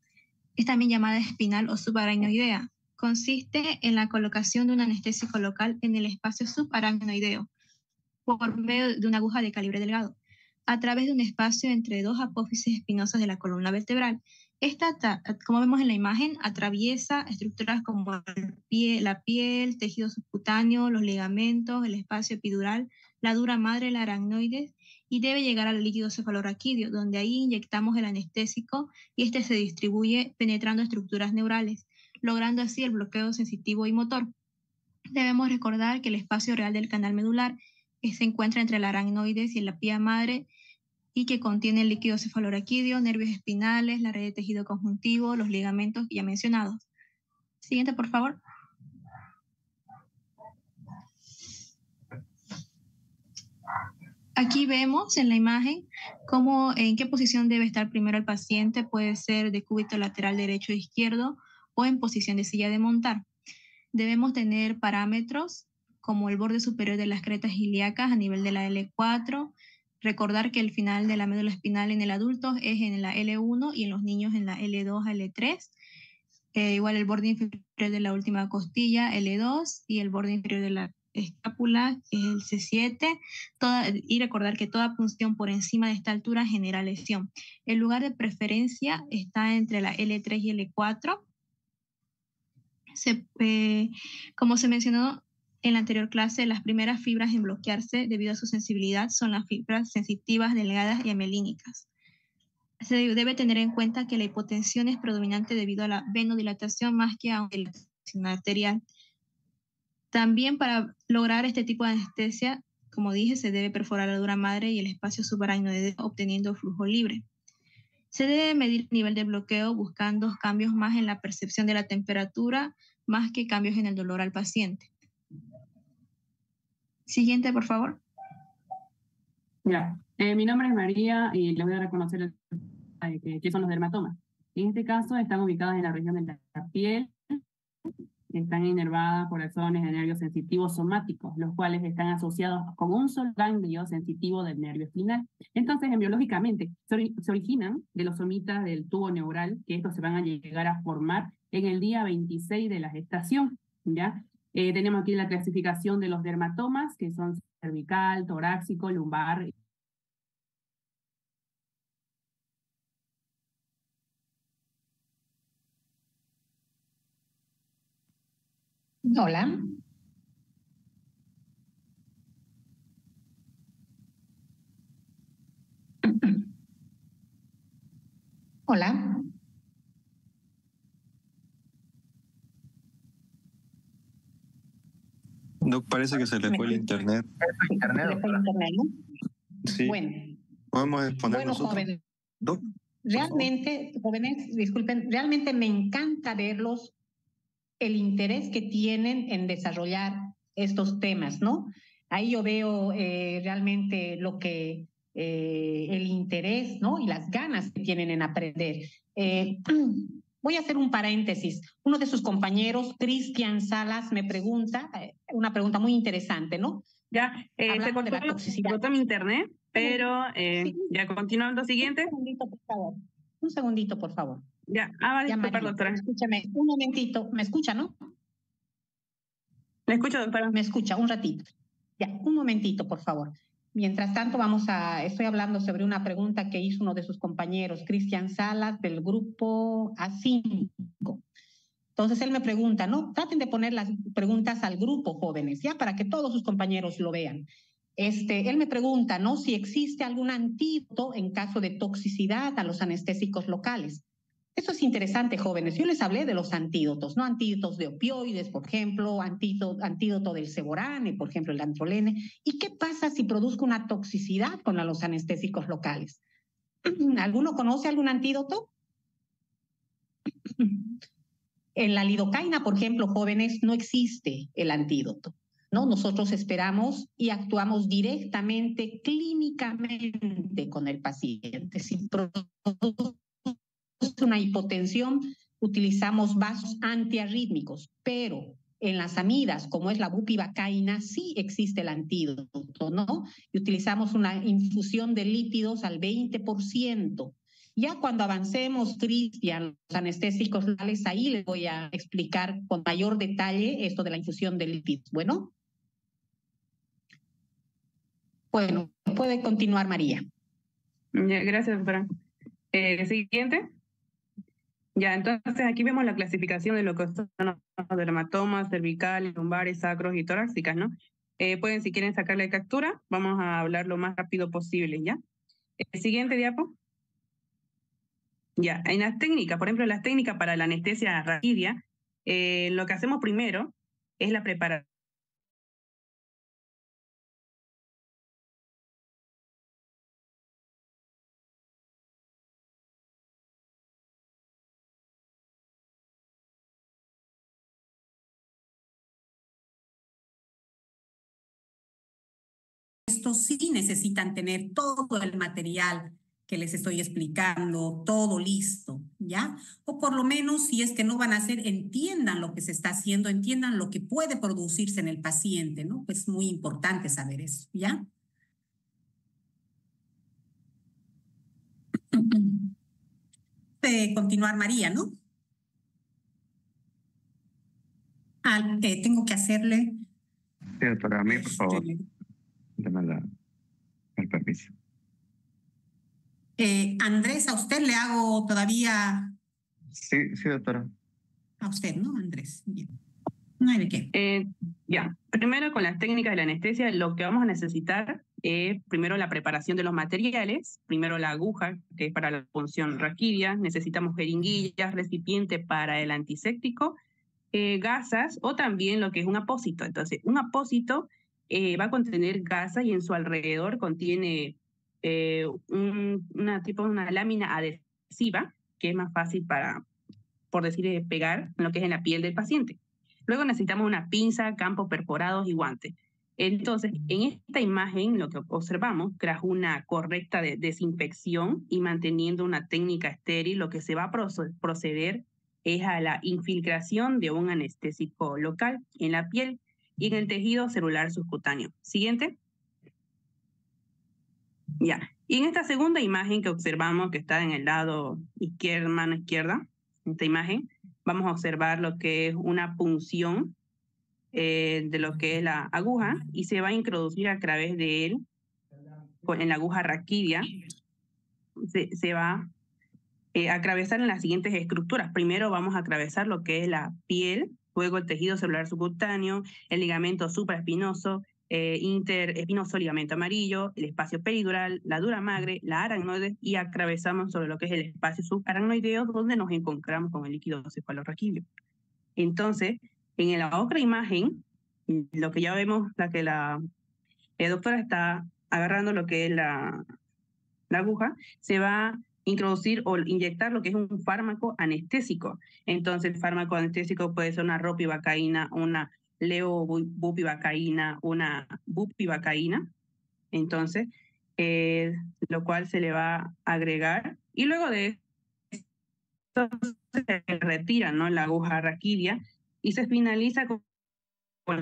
es también llamada espinal o subaracnoidea. Consiste en la colocación de un anestésico local en el espacio subaracnoideo por medio de una aguja de calibre delgado, a través de un espacio entre dos apófisis espinosas de la columna vertebral. Esta, como vemos en la imagen, atraviesa estructuras como la piel, tejido subcutáneo, los ligamentos, el espacio epidural, la dura madre, la aracnoides, y debe llegar al líquido cefalorraquídeo, donde ahí inyectamos el anestésico y este se distribuye penetrando estructuras neurales, logrando así el bloqueo sensitivo y motor. Debemos recordar que el espacio real del canal medular se encuentra entre la aracnoides y la pía madre, y que contiene el líquido cefalorraquídeo, nervios espinales, la red de tejido conjuntivo, los ligamentos ya mencionados. Siguiente, por favor. Aquí vemos en la imagen en qué posición debe estar primero el paciente. Puede ser de cúbito lateral derecho o izquierdo o en posición de silla de montar. Debemos tener parámetros como el borde superior de las cretas ilíacas a nivel de la L4. Recordar que el final de la médula espinal en el adulto es en la L1 y en los niños en la L2 a L3. Igual el borde inferior de la última costilla, L2, y el borde inferior de la escápula, que es el C7, y recordar que toda punción por encima de esta altura genera lesión. El lugar de preferencia está entre la L3 y L4. Como se mencionó en la anterior clase, las primeras fibras en bloquearse debido a su sensibilidad son las fibras sensitivas, delgadas y amelínicas. Se debe tener en cuenta que la hipotensión es predominante debido a la venodilatación más que a una dilatación arterial. También para lograr este tipo de anestesia, como dije, se debe perforar la dura madre y el espacio subaracnoideo obteniendo flujo libre. Se debe medir el nivel de bloqueo buscando cambios más en la percepción de la temperatura, más que cambios en el dolor al paciente. Siguiente, por favor. Ya. Mi nombre es María y les voy a reconocer qué son los dermatomas. En este caso están ubicados en la región de la piel, que están inervadas por zonas de nervios sensitivos somáticos, los cuales están asociados con un solo ganglio sensitivo del nervio espinal. Entonces, embriológicamente, se originan de los somitas del tubo neural, que estos se van a llegar a formar en el día 26 de la gestación, ¿ya? Tenemos aquí la clasificación de los dermatomas, que son cervical, torácico, lumbar. Hola. Hola. Doc, parece que se le fue el internet. ¿Le fue el internet, no? Sí. Bueno. ¿Podemos exponer nosotros? Jóvenes. Doc, realmente, jóvenes, disculpen, realmente me encanta verlos, el interés que tienen en desarrollar estos temas, ¿no? Ahí yo veo realmente lo que el interés, ¿no? Y las ganas que tienen en aprender. Voy a hacer un paréntesis. Uno de sus compañeros, Cristian Salas, me pregunta, una pregunta muy interesante, ¿no? Ya, se cortó mi internet, pero sí. Ya continuando, siguiente. Un segundito, por favor. Un segundito, por favor. Ya, disculpa, doctora. Escúchame, un momentito. ¿Me escucha, no? Me escucho, doctora. Me escucha, un ratito. Ya, un momentito, por favor. Mientras tanto, estoy hablando sobre una pregunta que hizo uno de sus compañeros, Cristian Salas, del grupo A5. Entonces, él me pregunta, ¿no? Traten de poner las preguntas al grupo, jóvenes, ya, para que todos sus compañeros lo vean. Él me pregunta, ¿no? Si existe algún antídoto en caso de toxicidad a los anestésicos locales. Eso es interesante, jóvenes. Yo les hablé de los antídotos, ¿no? Antídotos de opioides, por ejemplo, antídoto del Ceborane, por ejemplo, el Dantrolene. ¿Y qué pasa si produzco una toxicidad con los anestésicos locales? ¿Alguno conoce algún antídoto? En la lidocaína, por ejemplo, jóvenes, no existe el antídoto, ¿no? Nosotros esperamos y actuamos directamente, clínicamente con el paciente. Si produce una hipotensión, utilizamos vasos antiarrítmicos, pero en las amidas, como es la bupivacaína, sí existe el antídoto, ¿no? Y utilizamos una infusión de lípidos al 20%. Ya cuando avancemos, Cristian, los anestésicos locales, ahí les voy a explicar con mayor detalle esto de la infusión de lípidos. Bueno, puede continuar, María. Ya, gracias, doctora. Siguiente. Ya, entonces aquí vemos la clasificación de lo que son los dermatomas, cervicales, lumbares, sacros y torácicas, ¿no? Pueden, si quieren, sacarle captura. Vamos a hablar lo más rápido posible, ¿ya? Siguiente diapo. Ya, en las técnicas, por ejemplo, las técnicas para la anestesia raquidia, lo que hacemos primero es la preparación. Estos sí necesitan tener todo el material que les estoy explicando, todo listo, ¿ya? O por lo menos, si es que no van a hacer, entiendan lo que se está haciendo, entiendan lo que puede producirse en el paciente, ¿no? Es muy importante saber eso, ¿ya? Continuar, María, ¿no? Tengo que hacerle... Sí, doctora, a mí, por favor. Dame el permiso. Andrés, ¿a usted le hago todavía? Sí, doctora. A usted, ¿no, Andrés? Bien. No hay de qué. Ya, primero con las técnicas de la anestesia, lo que vamos a necesitar es primero la preparación de los materiales, primero la aguja, que es para la punción raquidia, necesitamos jeringuillas, recipiente para el antiséptico, gasas o también lo que es un apósito. Entonces, un apósito va a contener gasas y en su alrededor contiene una lámina adhesiva que es más fácil para, por decir, pegar en lo que es en la piel del paciente. Luego necesitamos una pinza, campos perforados y guantes. Entonces, en esta imagen lo que observamos, tras una correcta desinfección y manteniendo una técnica estéril, lo que se va a proceder es a la infiltración de un anestésico local en la piel y en el tejido celular subcutáneo. Siguiente. Ya. Y en esta segunda imagen que observamos, que está en el lado izquierdo, mano izquierda, esta imagen, vamos a observar lo que es una punción de lo que es la aguja y se va a introducir a través de él, en la aguja raquídea, se va a atravesar en las siguientes estructuras. Primero vamos a atravesar lo que es la piel, luego el tejido celular subcutáneo, el ligamento supraespinoso, interespinoso ligamento amarillo, el espacio peridural, la dura madre, la aracnoide y atravesamos sobre lo que es el espacio subaracnoideo donde nos encontramos con el líquido cefalorraquídeo. Entonces, en la otra imagen, lo que ya vemos, la que la doctora está agarrando lo que es la aguja, se va a introducir o inyectar lo que es un fármaco anestésico. Entonces, el fármaco anestésico puede ser una ropivacaína, una levobupivacaína, una bupivacaína. Entonces, lo cual se le va a agregar. Y luego de esto se retira, ¿no?, la aguja raquídea y se finaliza con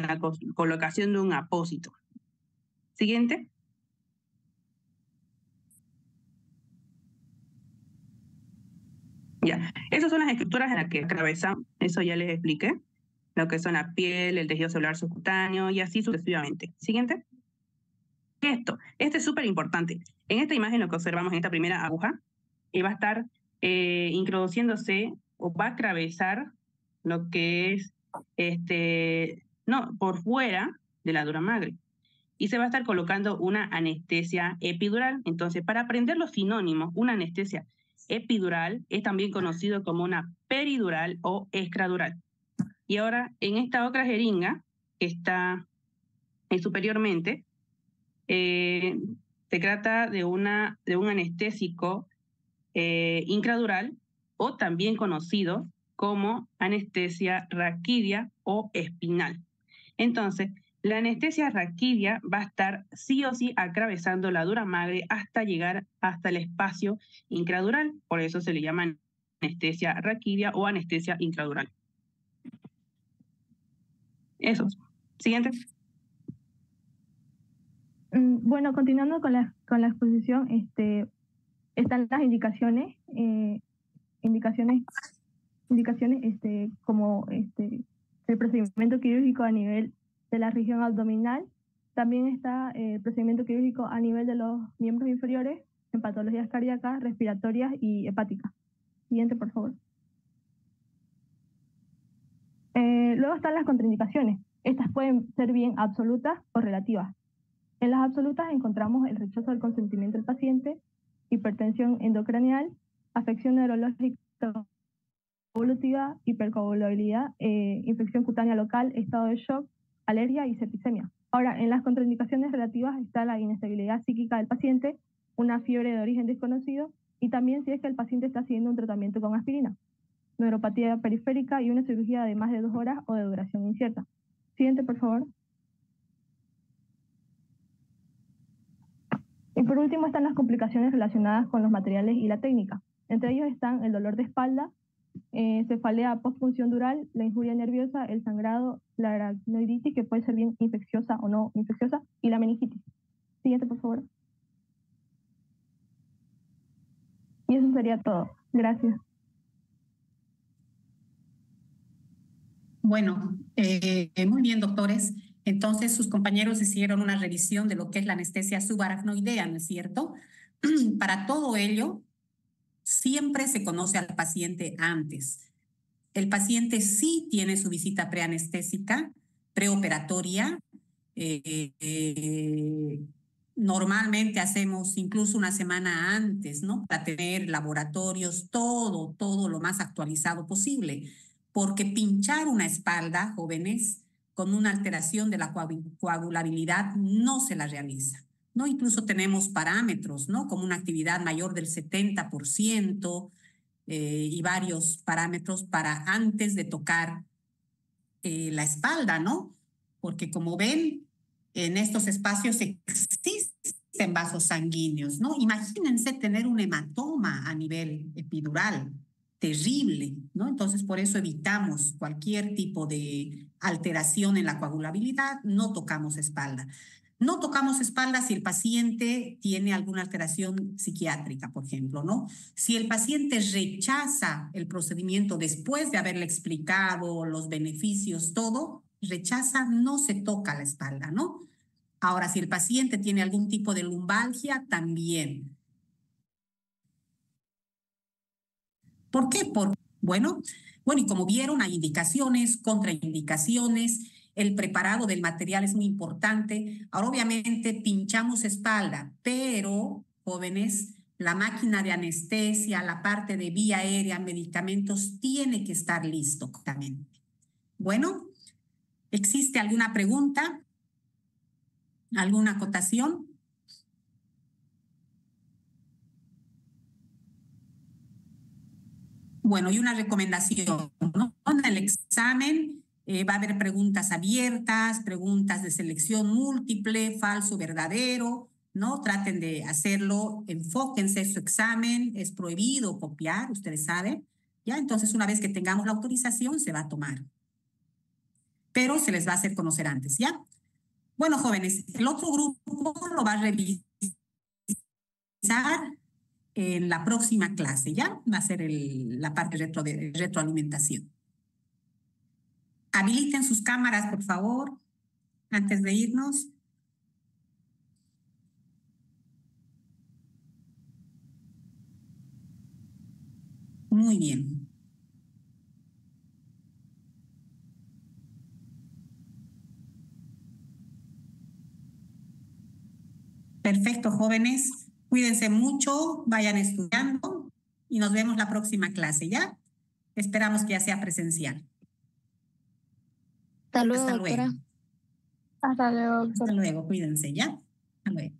la colocación de un apósito. Siguiente. Ya, esas son las estructuras en las que atravesamos, eso ya les expliqué, lo que son la piel, el tejido celular subcutáneo y así sucesivamente. Siguiente. Esto es súper importante. En esta imagen lo que observamos en esta primera aguja, va a estar introduciéndose o va a atravesar lo que es por fuera de la dura madre. Y se va a estar colocando una anestesia epidural. Entonces, para aprender los sinónimos, una anestesia epidural es también conocido como una peridural o extradural. Y ahora, en esta otra jeringa, que está superiormente, se trata de un anestésico intradural o también conocido como anestesia raquídea o espinal. Entonces, la anestesia raquídea va a estar sí o sí atravesando la dura madre hasta llegar hasta el espacio intradural. Por eso se le llama anestesia raquídea o anestesia intradural. Eso. Siguiente. Bueno, continuando con la exposición, están las indicaciones como el procedimiento quirúrgico a nivel de la región abdominal. También está el procedimiento quirúrgico a nivel de los miembros inferiores en patologías cardíacas, respiratorias y hepáticas. Siguiente, por favor. Luego están las contraindicaciones. Estas pueden ser bien absolutas o relativas. En las absolutas encontramos el rechazo del consentimiento del paciente, hipertensión endocranial, afección neurológica evolutiva, hipercoagulabilidad, infección cutánea local, estado de shock, alergia y septicemia. Ahora, en las contraindicaciones relativas está la inestabilidad psíquica del paciente, una fiebre de origen desconocido y también si es que el paciente está siguiendo un tratamiento con aspirina, neuropatía periférica y una cirugía de más de 2 horas o de duración incierta. Siguiente, por favor. Y por último están las complicaciones relacionadas con los materiales y la técnica. Entre ellos están el dolor de espalda, cefalea postfunción dural, la injuria nerviosa, el sangrado, la aracnoiditis, que puede ser bien infecciosa o no infecciosa, y la meningitis. Siguiente, por favor. Y eso sería todo. Gracias. Bueno, muy bien, doctores. Entonces, sus compañeros hicieron una revisión de lo que es la anestesia subaracnoidea, ¿no es cierto? Para todo ello, siempre se conoce al paciente antes. El paciente sí tiene su visita preanestésica, preoperatoria. Normalmente hacemos incluso una semana antes, ¿no? Para tener laboratorios, todo lo más actualizado posible. Porque pinchar una espalda, jóvenes, con una alteración de la coagulabilidad no se la realiza, ¿no? Incluso tenemos parámetros, ¿no? Como una actividad mayor del 70% y varios parámetros para antes de tocar la espalda, ¿no? Porque como ven, en estos espacios existen vasos sanguíneos, ¿no? Imagínense tener un hematoma a nivel epidural. terrible, ¿no? Entonces, por eso evitamos cualquier tipo de alteración en la coagulabilidad, no tocamos espalda. No tocamos espalda si el paciente tiene alguna alteración psiquiátrica, por ejemplo, ¿no? Si el paciente rechaza el procedimiento después de haberle explicado los beneficios, todo, rechaza, no se toca la espalda, ¿no? Ahora, si el paciente tiene algún tipo de lumbalgia, también. ¿Por qué? Bueno, y como vieron, hay indicaciones, contraindicaciones. El preparado del material es muy importante. Ahora, obviamente, pinchamos espalda, pero, jóvenes, la máquina de anestesia, la parte de vía aérea, medicamentos, tiene que estar listo también. Bueno, ¿existe alguna pregunta? ¿Alguna acotación? Bueno, y una recomendación, ¿no? En el examen va a haber preguntas abiertas, preguntas de selección múltiple, falso, verdadero, ¿no? Traten de hacerlo, enfóquense en su examen, es prohibido copiar, ustedes saben, ¿ya? Entonces, una vez que tengamos la autorización, se va a tomar. Pero se les va a hacer conocer antes, ¿ya? Bueno, jóvenes, el otro grupo lo va a revisar en la próxima clase, ¿ya? Va a ser la parte de retroalimentación. Habiliten sus cámaras, por favor, antes de irnos. Muy bien. Perfecto, jóvenes. Cuídense mucho, vayan estudiando y nos vemos la próxima clase, ¿ya? Esperamos que ya sea presencial. Hasta luego, Hasta doctora. luego. Hasta luego, doctora. Hasta luego, cuídense, ¿ya? Hasta luego.